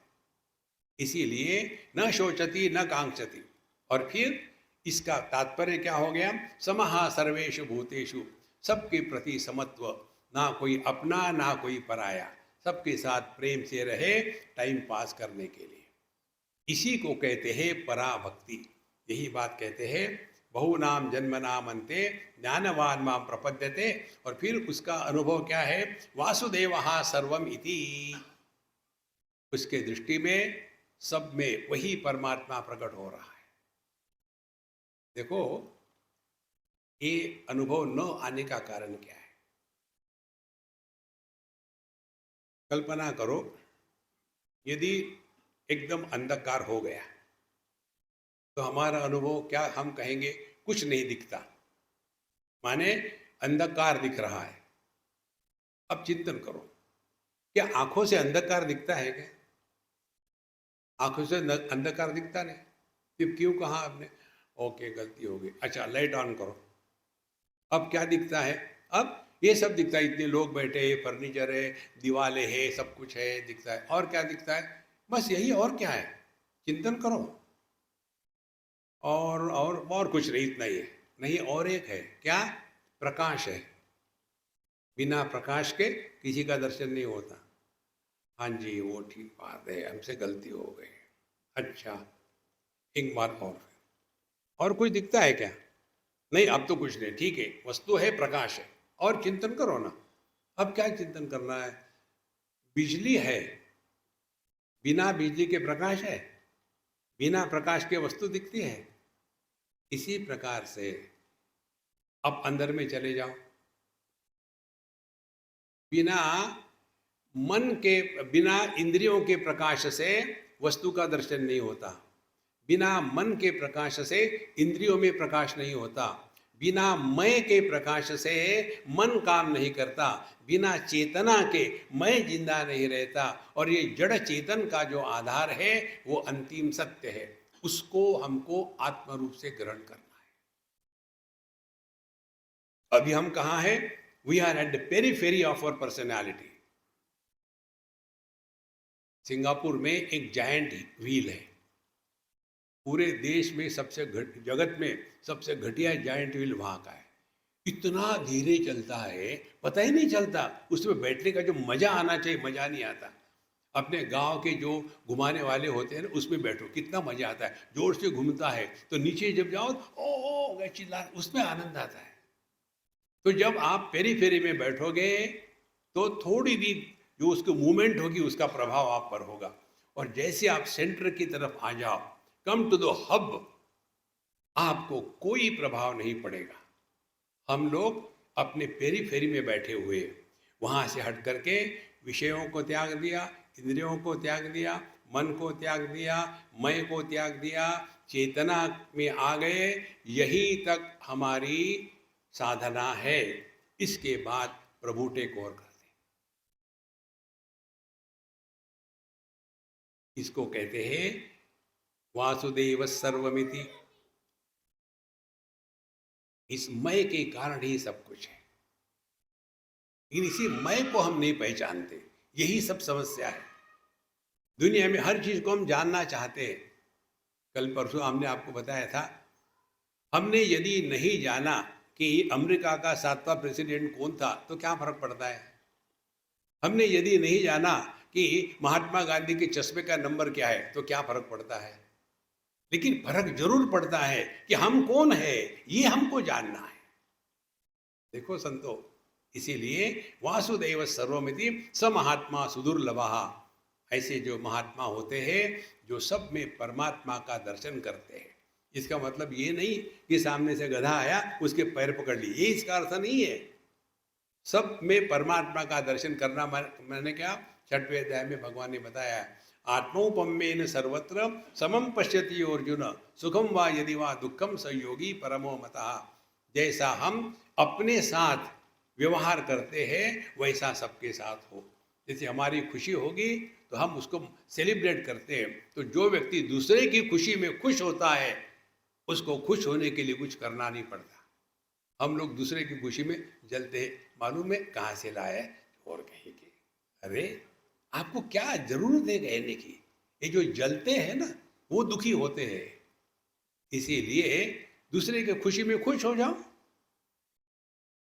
इसीलिए न शोचती न कांक्षती। और फिर इसका तात्पर्य क्या हो गया, समहा सर्वेषु भूतेषु, सबके प्रति समत्व, ना कोई अपना ना कोई पराया, सबके साथ प्रेम से रहे टाइम पास करने के लिए। इसी को कहते हैं पराभक्ति। यही बात कहते हैं, बहुनाम जन्मनाम अन्ते ज्ञानवान मां प्रपद्यते। और फिर उसका अनुभव क्या है, वासुदेवः सर्वम इति, उसके दृष्टि में सब में वही परमात्मा प्रकट हो रहा है। देखो, ये अनुभव न आने का कारण क्या है। कल्पना करो, यदि एकदम अंधकार हो गया तो हमारा अनुभव क्या, हम कहेंगे कुछ नहीं दिखता, माने अंधकार दिख रहा है। अब चिंतन करो, क्या आंखों से अंधकार दिखता है क्या? आंखों से अंधकार दिखता नहीं। फिर क्यों कहा आपने, ओके गलती हो गई, अच्छा लाइट ऑन करो। अब क्या दिखता है, अब ये सब दिखता है, इतने लोग बैठे हैं, फर्नीचर है, दीवारें है, सब कुछ है दिखता है। और क्या दिखता है, बस यही, और क्या है, चिंतन करो। और कुछ नहीं, इतना ही है। नहीं, और एक है, क्या, प्रकाश है। बिना प्रकाश के किसी का दर्शन नहीं होता। हाँ जी, वो ठीक बात है, हमसे गलती हो गई। अच्छा, एक बार और कुछ दिखता है क्या? नहीं, अब तो कुछ नहीं, ठीक है, वस्तु है, प्रकाश है, और चिंतन करो ना। अब क्या चिंतन करना है, बिजली है, बिना बिजली के प्रकाश है, बिना प्रकाश के वस्तु दिखती है। इसी प्रकार से अब अंदर में चले जाओ, बिना मन के, बिना इंद्रियों के प्रकाश से वस्तु का दर्शन नहीं होता, बिना मन के प्रकाश से इंद्रियों में प्रकाश नहीं होता, बिना मैं के प्रकाश से मन काम नहीं करता, बिना चेतना के मैं जिंदा नहीं रहता। और ये जड़ चेतन का जो आधार है वो अंतिम सत्य है, उसको हमको आत्म रूप से ग्रहण करना है। अभी हम कहाँ हैं, we are at the periphery of our personality. Singapore में एक जायंट व्हील है, पूरे देश में सबसे जगत में सबसे घटिया जायंट व्हील वहाँ का है। इतना धीरे चलता है, पता ही नहीं चलता, उसमें बैठने का जो मजा आना चाहिए मजा नहीं आता। अपने गांव के जो घुमाने वाले होते हैं ना, उसमें बैठो, कितना मजा आता है, जोर से घूमता है, तो नीचे जब जाओ ओ चिल्ला, उसमें आनंद आता है। तो जब आप पेरी फेरी में बैठोगे तो थोड़ी भी जो उसकी मूवमेंट होगी उसका प्रभाव आप पर होगा। और जैसे आप सेंटर की तरफ आ जाओ, कम टू द हब, आपको कोई प्रभाव नहीं पड़ेगा। हम लोग अपने पेरी फेरी में बैठे हुए, वहां से हट करके विषयों को त्याग दिया, इंद्रियों को त्याग दिया, मन को त्याग दिया, मैं को त्याग दिया, चेतना में आ गए। यही तक हमारी साधना है। इसके बाद प्रभु टेक ओवर करते, इसको कहते हैं वासुदेव सर्वमिति। इस मय के कारण ही सब कुछ है। लेकिन इसी मैं को हम नहीं पहचानते। यही सब समस्या है। दुनिया में हर चीज को हम जानना चाहते हैं। कल परसों हमने आपको बताया था, हमने यदि नहीं जाना कि अमेरिका का 7वां प्रेसिडेंट कौन था तो क्या फर्क पड़ता है। हमने यदि नहीं जाना कि महात्मा गांधी के चश्मे का नंबर क्या है तो क्या फर्क पड़ता है। लेकिन फर्क जरूर पड़ता है कि हम कौन है, ये हमको जानना है। देखो संतो, इसीलिए वासुदेव सर्वमिति स महात्मा सुदुर्लभः, ऐसे जो महात्मा होते हैं जो सब में परमात्मा का दर्शन करते हैं। इसका मतलब ये नहीं कि सामने से गधा आया उसके पैर पकड़ लिए, ये इसका अर्थ नहीं है। सब में परमात्मा का दर्शन करना मैंने क्या 6वें अध्याय में भगवान ने बताया, आत्मौपम्येन सर्वत्र समम पश्यति अर्जुन सुखम वा यदि वा दुखम संयोगी परमो मतः। जैसा हम अपने साथ व्यवहार करते हैं वैसा सबके साथ हो। जैसे हमारी खुशी होगी तो हम उसको सेलिब्रेट करते हैं, तो जो व्यक्ति दूसरे की खुशी में खुश होता है उसको खुश होने के लिए कुछ करना नहीं पड़ता। हम लोग दूसरे की खुशी में जलते हैं, मालूम है कहाँ से लाए और कहीं के। अरे आपको क्या जरूरत है कहने की, ये जो जलते हैं ना वो दुखी होते हैं। इसीलिए दूसरे की खुशी में खुश हो जाओ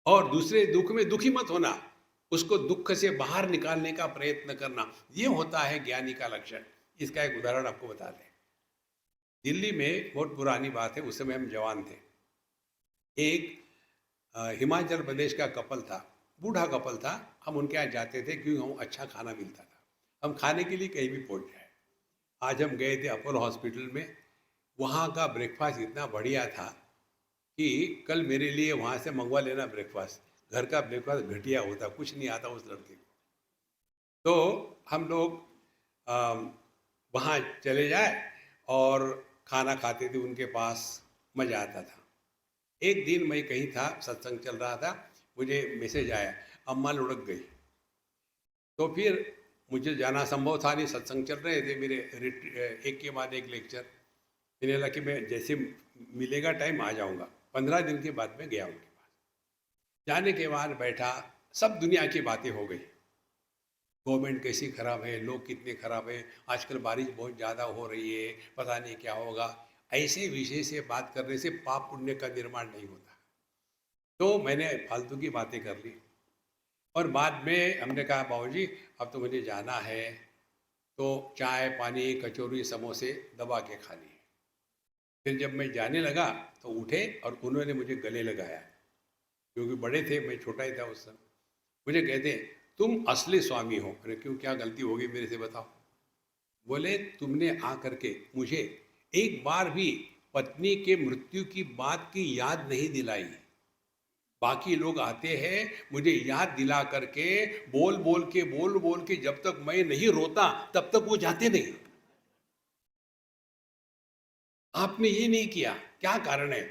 और दूसरे दुख में दुखी मत होना, उसको दुख से बाहर निकालने का प्रयत्न करना, ये होता है ज्ञानी का लक्षण। इसका एक उदाहरण आपको बता दें। दिल्ली में बहुत पुरानी बात है, उस समय हम जवान थे। एक हिमाचल प्रदेश का कपल था, बूढ़ा कपल था। हम उनके यहाँ जाते थे क्योंकि हम अच्छा खाना मिलता था, हम खाने के लिए कहीं भी पहुँच जाए। आज हम गए थे अपोलो हॉस्पिटल में, वहाँ का ब्रेकफास्ट इतना बढ़िया था कि कल मेरे लिए वहाँ से मंगवा लेना ब्रेकफास्ट। घर का ब्रेकफास्ट घटिया होता, कुछ नहीं आता उस लड़के को। तो हम लोग वहाँ चले जाए और खाना खाते थे उनके पास, मज़ा आता था। एक दिन मैं कहीं था, सत्संग चल रहा था, मुझे मैसेज आया अम्मा लुढ़क गई। तो फिर मुझे जाना संभव था नहीं, सत्संग चल रहे थे मेरे, एक के बाद एक लेक्चर। मैंने लगा कि मैं जैसे मिलेगा टाइम आ जाऊंगा। 15 दिन के बाद मैं गया उनके पास। जाने के बाद बैठा, सब दुनिया की बातें हो गई। गवर्नमेंट कैसी खराब है, लोग कितने खराब है, आजकल बारिश बहुत ज़्यादा हो रही है, पता नहीं क्या होगा। ऐसे विषय से बात करने से पाप पुण्य का निर्माण नहीं होता। तो मैंने फालतू की बातें कर ली और बाद में हमने कहा बाबूजी अब तो मुझे जाना है, तो चाय पानी कचौरी समोसे दबा के खानी है। फिर जब मैं जाने लगा तो उठे और उन्होंने मुझे गले लगाया, क्योंकि बड़े थे, मैं छोटा ही था उस समय। मुझे कहते तुम असली स्वामी हो। अरे क्यों, क्या गलती होगी मेरे से बताओ। बोले तुमने आ करके मुझे एक बार भी पत्नी के मृत्यु की बात की याद नहीं दिलाई। बाकी लोग आते हैं मुझे याद दिला करके, बोल बोल के जब तक मैं नहीं रोता तब तक वो जाते नहीं। आपने ये नहीं किया, क्या कारण है।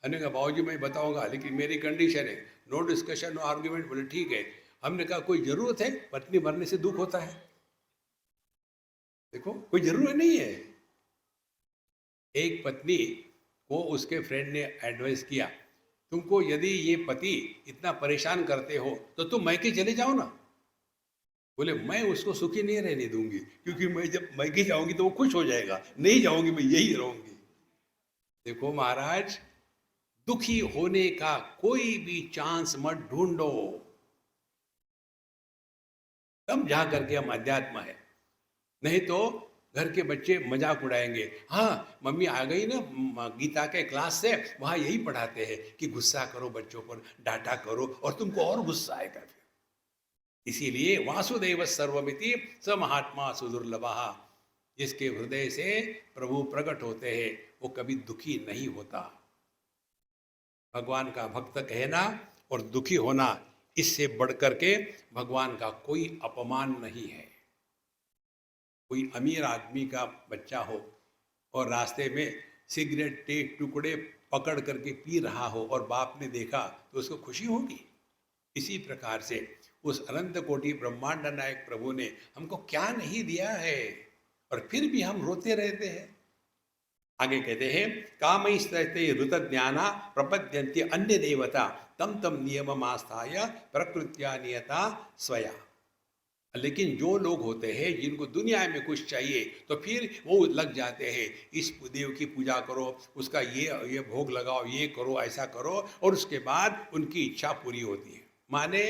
हमने कहा बाबूजी मैं बताऊंगा, लेकिन मेरी कंडीशन है, नो डिस्कशन नो आर्ग्यूमेंट। बोले ठीक है। हमने कहा कोई जरूरत है, पत्नी मरने से दुख होता है। देखो कोई जरूरत नहीं है। एक पत्नी को उसके फ्रेंड ने एडवाइस किया, तुमको यदि ये पति इतना परेशान करते हो तो तुम मैके चले जाओ ना। बोले मैं उसको सुखी नहीं रहने दूंगी, क्योंकि मैं जब मैके जाऊंगी तो वो खुश हो जाएगा, नहीं जाऊंगी मैं यही रहूंगी। देखो महाराज, दुखी होने का कोई भी चांस मत ढूंढो, तब जा करके हम अध्यात्म है। नहीं तो घर के बच्चे मजाक उड़ाएंगे, हाँ मम्मी आ गई ना गीता के क्लास से, वहाँ यही पढ़ाते हैं कि गुस्सा करो बच्चों पर, डांटा करो और तुमको और गुस्सा आएगा फिर। इसीलिए वासुदेव सर्वमिति स महात्मा सुदुर्लभः, जिसके हृदय से प्रभु प्रकट होते हैं वो कभी दुखी नहीं होता। भगवान का भक्त कहना और दुखी होना, इससे बढ़कर के भगवान का कोई अपमान नहीं है। कोई अमीर आदमी का बच्चा हो और रास्ते में सिगरेट के टुकड़े पकड़ करके पी रहा हो और बाप ने देखा तो उसको खुशी होगी। इसी प्रकार से उस अनंत कोटि ब्रह्मांड नायक प्रभु ने हमको क्या नहीं दिया है और फिर भी हम रोते रहते हैं। आगे कहते हैं, कामैस्तैते ऋतज्ञाना प्रपद्यन्ते अन्य देवता तम तम नियमम आस्थाय प्रकृत्या नियता स्वया। लेकिन जो लोग होते हैं जिनको दुनिया में कुछ चाहिए तो फिर वो लग जाते हैं, इस देव की पूजा करो, उसका ये भोग लगाओ, ये करो, ऐसा करो, और उसके बाद उनकी इच्छा पूरी होती है। माने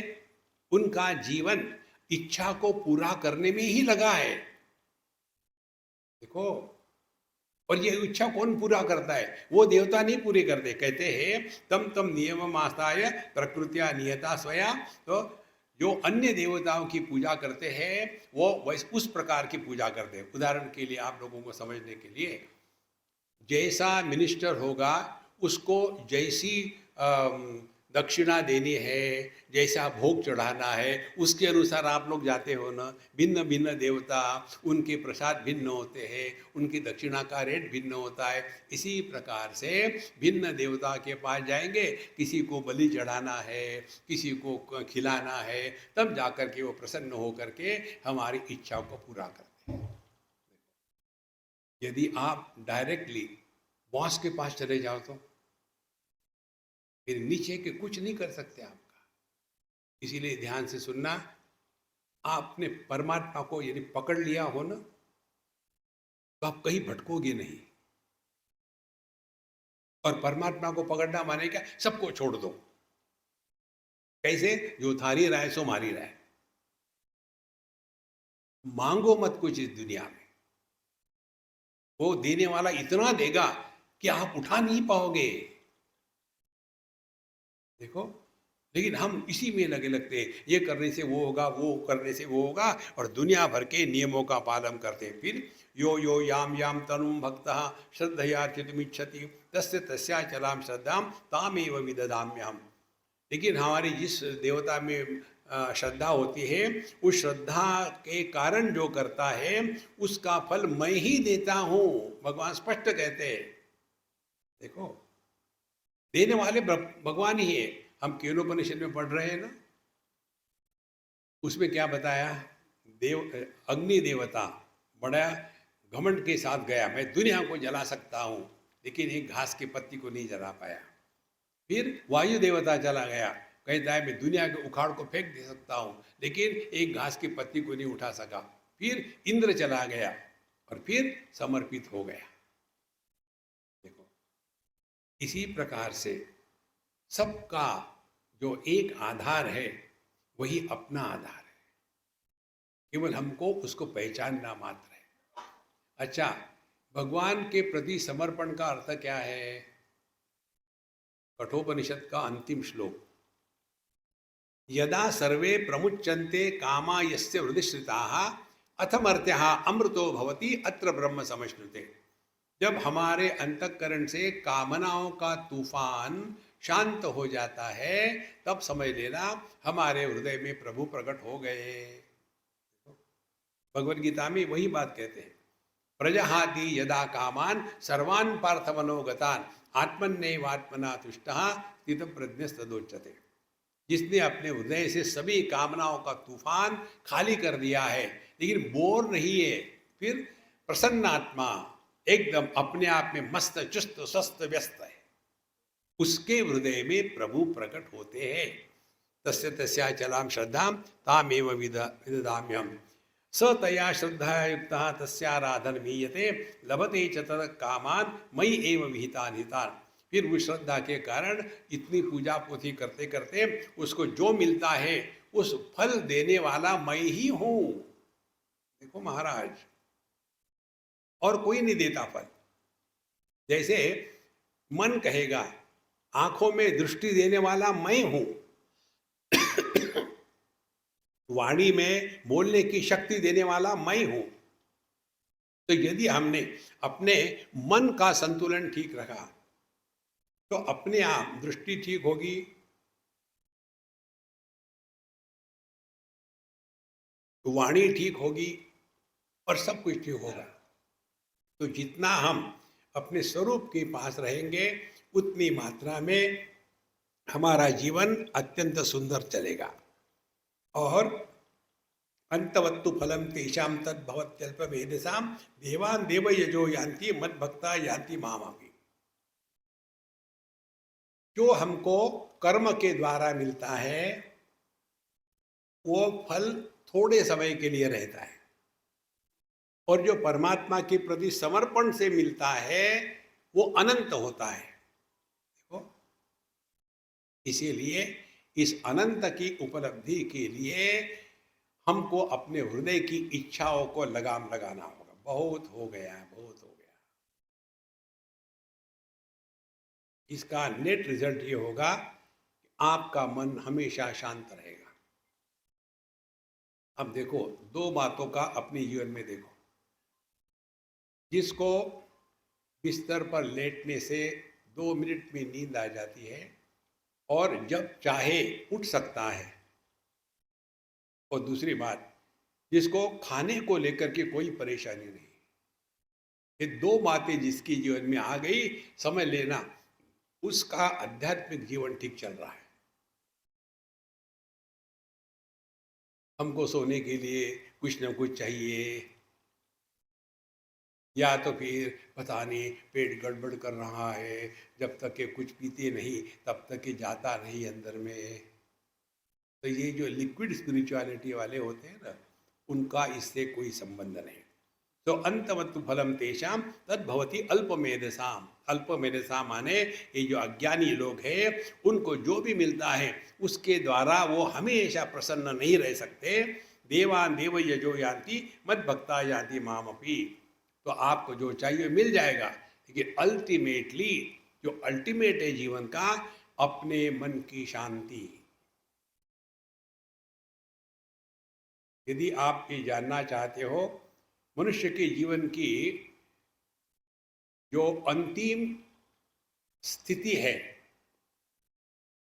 उनका जीवन इच्छा को पूरा करने में ही लगा है। देखो, और ये इच्छा कौन पूरा करता है? वो देवता नहीं पूरे करते। कहते हैं तम तम नियम आस्थाय प्रकृतिया नियता स्वया। तो जो अन्य देवताओं की पूजा करते हैं वो वैसे उस प्रकार की पूजा करते हैं। उदाहरण के लिए आप लोगों को समझने के लिए, जैसा मिनिस्टर होगा उसको जैसी दक्षिणा देनी है, जैसा भोग चढ़ाना है, उसके अनुसार आप लोग जाते हो ना। भिन्न भिन्न देवता, उनके प्रसाद भिन्न होते हैं, उनकी दक्षिणा का रेट भिन्न होता है। इसी प्रकार से भिन्न देवता के पास जाएंगे, किसी को बलि चढ़ाना है, किसी को खिलाना है, तब जाकर के वो प्रसन्न होकर के हमारी इच्छा को पूरा करते हैं। यदि आप डायरेक्टली बॉस के पास चले जाओ तो फिर नीचे के कुछ नहीं कर सकते आपका। इसीलिए ध्यान से सुनना, आपने परमात्मा को यदि पकड़ लिया हो ना तो आप कहीं भटकोगे नहीं। और परमात्मा को पकड़ना माने क्या? सबको छोड़ दो। कैसे? जो थारी रहा है सो मारी रहा है। मांगो मत कुछ इस दुनिया में, वो देने वाला इतना देगा कि आप उठा नहीं पाओगे। देखो, लेकिन हम इसी में लगे लगते हैं, ये करने से वो होगा, वो करने से वो होगा, और दुनिया भर के नियमों का पालन करते हैं। फिर यो यो याम याम तनुम भक्तः श्रद्धयार्चितुमिच्छति तस्य तस्याचलां श्रद्धां तामेव विदधाम्यहम्। लेकिन हमारी जिस देवता में श्रद्धा होती है, उस श्रद्धा के कारण जो करता है उसका फल मैं ही देता हूँ, भगवान स्पष्ट कहते हैं। देखो, देने वाले भगवान ही है। हम केनोपनिषद में पढ़ रहे हैं ना, उसमें क्या बताया? अग्नि देवता बड़ा घमंड के साथ गया, मैं दुनिया को जला सकता हूं, लेकिन एक घास की पत्ती को नहीं जला पाया। फिर वायु देवता चला गया, कहता है मैं दुनिया के उखाड़ को फेंक दे सकता हूं, लेकिन एक घास की पत्ती को नहीं उठा सका। फिर इंद्र चला गया और फिर समर्पित हो गया। देखो, इसी प्रकार से सबका जो एक आधार है वही अपना आधार है, केवल हमको उसको पहचानना मात्र है। अच्छा, भगवान के प्रति समर्पण का अर्थ क्या है? कठोपनिषद का अंतिम श्लोक, यदा सर्वे प्रमुच्यन्ते कामा यस्य हृदिश्रिताः अथमर्त्यः अमृतो भवति अत्र ब्रह्म समश्नुते। जब हमारे अंतःकरण से कामनाओं का तूफान शांत हो जाता है, तब समझ लेना हमारे हृदय में प्रभु प्रकट हो गए। भगवद गीता में वही बात कहते हैं, प्रजहाति यदा कामान सर्वान् पार्थ मनोगतान आत्मन्येवात्मना तुष्टः स्थित प्रज्ञस्तदोच्यते। जिसने अपने हृदय से सभी कामनाओं का तूफान खाली कर दिया है, लेकिन बोर नहीं है, फिर प्रसन्न आत्मा एकदम अपने आप में मस्त चुस्त स्वस्थ व्यस्त है, उसके हृदय में प्रभु प्रकट होते हैं। तस्य तस्याचलां श्रद्धां तामेव विदधाम्यहम्। स तया श्रद्धया युक्तः तस्याराधन मीयते लभते च तत् कामान् मयि एव विहितान् हितान्। फिर उस श्रद्धा के कारण इतनी पूजा पोथी करते करते उसको जो मिलता है उस फल देने वाला मैं ही हूँ। देखो महाराज, और कोई नहीं देता फल। जैसे मन कहेगा आंखों में दृष्टि देने वाला मैं हूं, वाणी में बोलने की शक्ति देने वाला मैं हूं। तो यदि हमने अपने मन का संतुलन ठीक रखा तो अपने आप दृष्टि ठीक होगी, वाणी ठीक होगी और सब कुछ ठीक होगा। तो जितना हम अपने स्वरूप के पास रहेंगे उतनी मात्रा में हमारा जीवन अत्यंत सुंदर चलेगा। और अंतवत्तु फलम तेषाम तद्भवत्यल्पमेधसाम देवान देवयजो यान्ति मद्भक्ता यान्ति मामपि। जो हमको कर्म के द्वारा मिलता है वो फल थोड़े समय के लिए रहता है, और जो परमात्मा के प्रति समर्पण से मिलता है वो अनंत होता है। देखो, इसीलिए इस अनंत की उपलब्धि के लिए हमको अपने हृदय की इच्छाओं को लगाम लगाना होगा। बहुत हो गया है, बहुत हो गया। इसका नेट रिजल्ट ये होगा कि आपका मन हमेशा शांत रहेगा। अब देखो, दो बातों का अपने जीवन में देखो। जिसको बिस्तर पर लेटने से 2 मिनट में नींद आ जाती है और जब चाहे उठ सकता है, और दूसरी बात, जिसको खाने को लेकर के कोई परेशानी नहीं, ये दो बातें जिसकी जीवन में आ गई, समझ लेना उसका आध्यात्मिक जीवन ठीक चल रहा है। हमको सोने के लिए कुछ ना कुछ चाहिए, या तो फिर पता नहीं पेट गड़बड़ कर रहा है, जब तक के कुछ पीते नहीं तब तक के जाता नहीं अंदर में। तो ये जो लिक्विड स्पिरिचुअलिटी वाले होते हैं ना, उनका इससे कोई संबंध नहीं। तो अंतमत्तु फलम तेषाम तद्भवति अल्पमेधसाम। अल्पमेधसाम माने ये जो अज्ञानी लोग हैं, उनको जो भी मिलता है उसके द्वारा वो हमेशा प्रसन्न नहीं रह सकते। देवान देवयजो यान्ति मद्भक्ता यान्ति मामपि। तो आपको जो चाहिए मिल जाएगा, लेकिन अल्टीमेटली जो अल्टीमेट है जीवन का, अपने मन की शांति। यदि आप ये जानना चाहते हो मनुष्य के जीवन की जो अंतिम स्थिति है,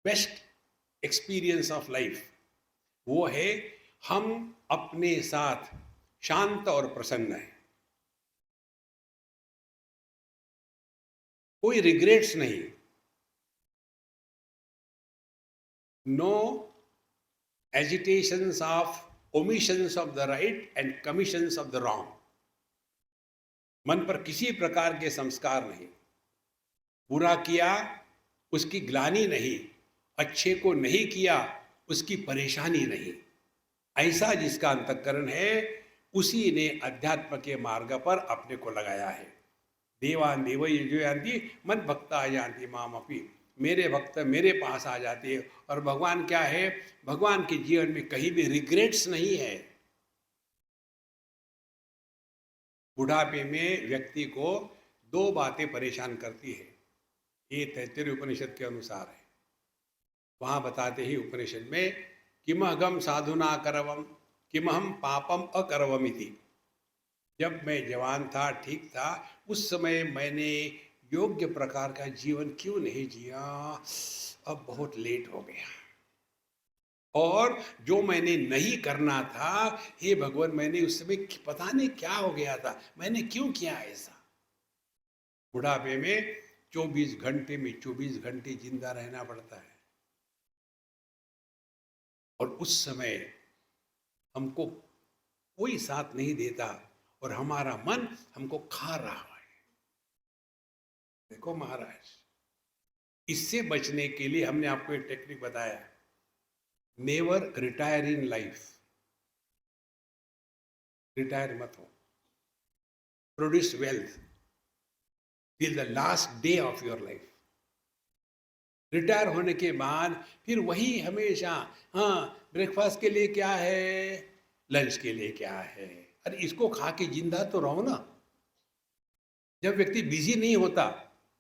बेस्ट एक्सपीरियंस ऑफ लाइफ, वो है हम अपने साथ शांत और प्रसन्न है। कोई रिग्रेट्स नहीं, no agitations of omissions of the right and commissions of the wrong. मन पर किसी प्रकार के संस्कार नहीं, बुरा किया उसकी ग्लानि नहीं, अच्छे को नहीं किया उसकी परेशानी नहीं। ऐसा जिसका अंतःकरण है, उसी ने अध्यात्म के मार्ग पर अपने को लगाया है। देवान देवयजो यान्ति मद्भक्ता यान्ति मामपि। मेरे भक्त मेरे पास आ जाते हैं। और भगवान क्या है, भगवान के जीवन में कहीं भी रिग्रेट्स नहीं है। बुढ़ापे में व्यक्ति को दो बातें परेशान करती है, ये तैत्तिरीय उपनिषद के अनुसार है। वहां बताते ही उपनिषद में, किमहम साधुना करवम किमहम पापम अकरवमिति। जब मैं जवान था, ठीक था, उस समय मैंने योग्य प्रकार का जीवन क्यों नहीं जिया, अब बहुत लेट हो गया। और जो मैंने नहीं करना था, हे भगवान, मैंने उस समय पता नहीं क्या हो गया था, मैंने क्यों किया ऐसा। बुढ़ापे में 24 घंटे में 24 घंटे जिंदा रहना पड़ता है, और उस समय हमको कोई साथ नहीं देता और हमारा मन हमको खा रहा है। देखो महाराज, इससे बचने के लिए हमने आपको एक टेक्निक बताया, never retire in life. Retire मत हो, produce wealth till the last day of your life. Retire होने के बाद फिर वही हमेशा, हाँ ब्रेकफास्ट के लिए क्या है, लंच के लिए क्या है, अरे इसको खा के जिंदा तो रहो ना। जब व्यक्ति बिजी नहीं होता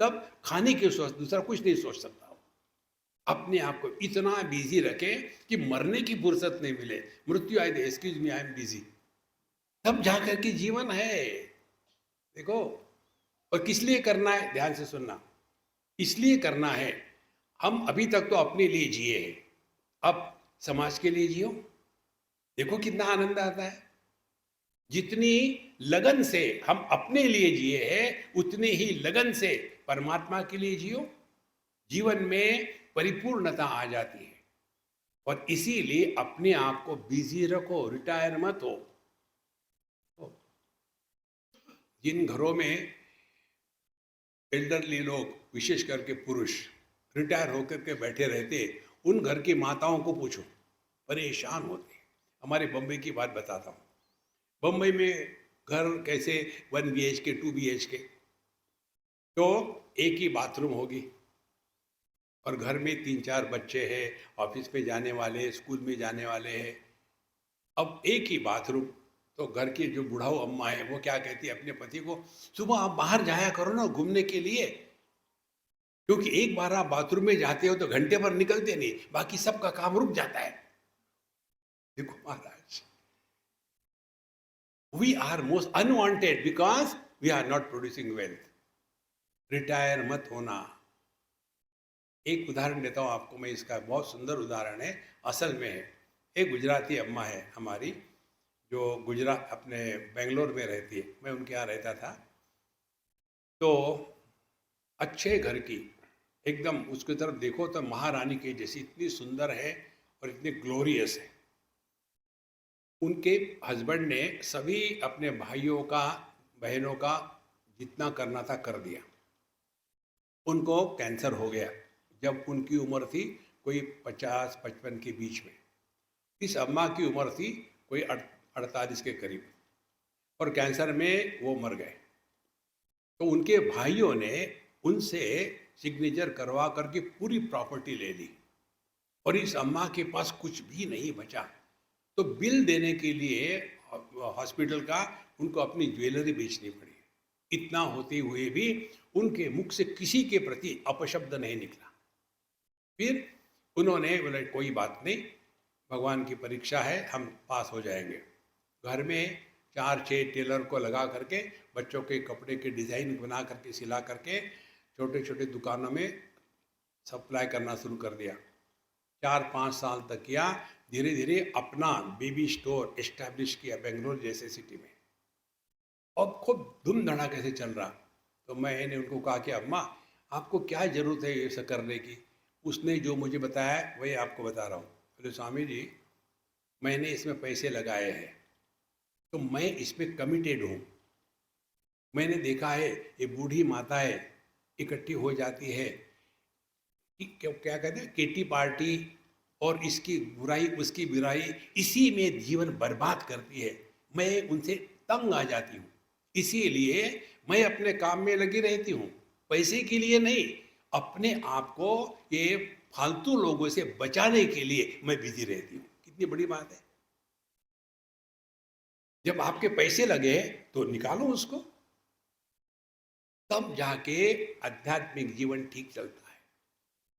तब खाने की सोच, दूसरा कुछ नहीं सोच सकता। अपने आप को इतना बिजी रखे कि मरने की फुर्सत नहीं मिले, मृत्यु आए, excuse me I am busy, तब जाकर के जीवन है। देखो, और किस लिए करना है, ध्यान से सुनना। इसलिए करना है, हम अभी तक तो अपने लिए जिए हैं, अब समाज के लिए जियो। देखो कितना आनंद आता है। जितनी लगन से हम अपने लिए जिए हैं, उतने ही लगन से परमात्मा के लिए जियो। जीवन में परिपूर्णता आ जाती है। और इसीलिए अपने आप को बिजी रखो, रिटायर मत हो। जिन घरों में एल्डरली लोग, विशेष करके पुरुष, रिटायर होकर के बैठे रहते, उन घर की माताओं को पूछो, परेशान होते। हमारे बम्बई की बात बताता हूँ। बम्बई में घर कैसे, 1 BHK 2 BHK, तो एक ही बाथरूम होगी और घर में 3-4 बच्चे हैं, ऑफिस पे जाने वाले, स्कूल में जाने वाले हैं। अब एक ही बाथरूम, तो घर की जो बुढ़ाऊ अम्मा है वो क्या कहती है अपने पति को, सुबह आप बाहर जाया करो ना घूमने के लिए, क्योंकि एक बार आप बाथरूम में जाते हो तो घंटे भर निकलते नहीं, बाकी सबका काम रुक जाता है। देखो महाराज, we are most unwanted because we are not producing wealth. Retire मत होना। एक उदाहरण देता हूँ आपको मैं, इसका बहुत सुंदर उदाहरण है, असल में है। एक गुजराती अम्मा है हमारी, जो गुजरात अपने बेंगलोर में रहती है, मैं उनके यहाँ रहता था। तो अच्छे घर की, एकदम उसकी तरफ देखो तो महारानी के जैसी, इतनी सुंदर है और इतनी ग्लोरियस है। उनके हस्बैंड ने सभी अपने भाइयों का, बहनों का जितना करना था कर दिया। उनको कैंसर हो गया जब उनकी उम्र थी कोई 50-55 के बीच में। इस अम्मा की उम्र थी कोई 48 के करीब, और कैंसर में वो मर गए। तो उनके भाइयों ने उनसे सिग्नेचर करवा करके पूरी प्रॉपर्टी ले ली, और इस अम्मा के पास कुछ भी नहीं बचा। तो बिल देने के लिए हॉस्पिटल का उनको अपनी ज्वेलरी बेचनी पड़ी। इतना होते हुए भी उनके मुख से किसी के प्रति अपशब्द नहीं निकला। फिर उन्होंने बोले कोई बात नहीं, भगवान की परीक्षा है, हम पास हो जाएंगे। घर में 4-6 टेलर को लगा करके बच्चों के कपड़े के डिज़ाइन बना करके, सिला करके छोटे छोटे दुकानों में सप्लाई करना शुरू कर दिया। 4-5 साल तक किया। धीरे धीरे अपना बेबी स्टोर एस्टैब्लिश किया बेंगलोर जैसे सिटी में, और खूब धूम धड़ाके से चल रहा। तो मैंने उनको कहा कि अम्मा आपको क्या ज़रूरत है ये सब करने की, उसने जो मुझे बताया वही आपको बता रहा हूँ। बोले स्वामी जी, मैंने इसमें पैसे लगाए हैं तो मैं इसमें कमिटेड हूँ। मैंने देखा है ये बूढ़ी माताएं इकट्ठी हो जाती है, क्या क्या कहते हैं, केटी पार्टी, और इसकी बुराई उसकी बुराई, इसी में जीवन बर्बाद करती है। मैं उनसे तंग आ जाती हूँ, इसीलिए मैं अपने काम में लगी रहती हूँ, पैसे के लिए नहीं, अपने आप को ये फालतू लोगों से बचाने के लिए मैं बिजी रहती हूँ। कितनी बड़ी बात है। जब आपके पैसे लगे तो निकालो उसको, तब जाके आध्यात्मिक जीवन ठीक चलता है।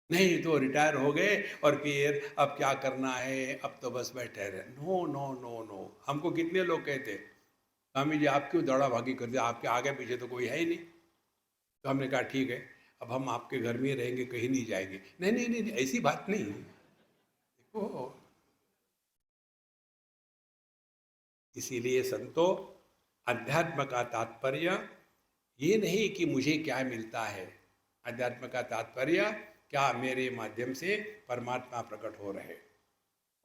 नहीं तो रिटायर हो गए और फिर अब क्या करना है, अब तो बस बैठे रहे। No no no no. हमको कितने लोग कहते, स्वामी जी आप क्यों दौड़ा भागी कर दिया, आपके आगे पीछे तो कोई है ही नहीं। तो हमने कहा ठीक है, अब हम आपके घर में रहेंगे, कहीं नहीं जाएंगे। नहीं नहीं नहीं, नहीं ऐसी बात नहीं। देखो, इसीलिए संतो, अध्यात्म का तात्पर्य ये नहीं कि मुझे क्या मिलता है। अध्यात्म का तात्पर्य क्या मेरे माध्यम से परमात्मा प्रकट हो रहे,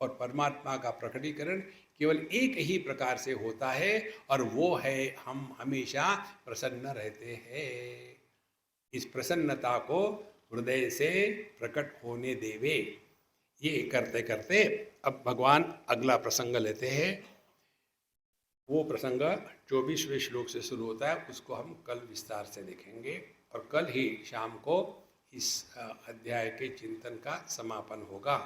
और परमात्मा का प्रकटीकरण केवल एक ही प्रकार से होता है, और वो है हम हमेशा प्रसन्न रहते हैं। इस प्रसन्नता को हृदय से प्रकट होने देवे। ये करते करते अब भगवान अगला प्रसंग लेते हैं। वो प्रसंग 24वें श्लोक से शुरू होता है, उसको हम कल विस्तार से देखेंगे, और कल ही शाम को इस अध्याय के चिंतन का समापन होगा।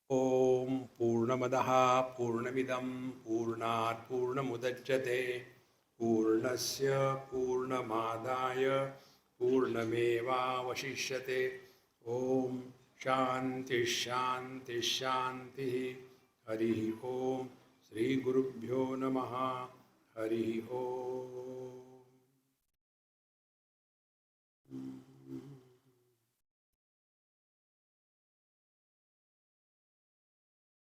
ओम पूर्णमदः पूर्णमिदं पूर्णात् पूर्णमुदच्यते पूर्णस्य पूर्णमादाय पूर्णमेवावशिष्यते। ओम शांति शांति शांति। हरि ओम। श्री गुरुभ्यो नमः। हरि ओम।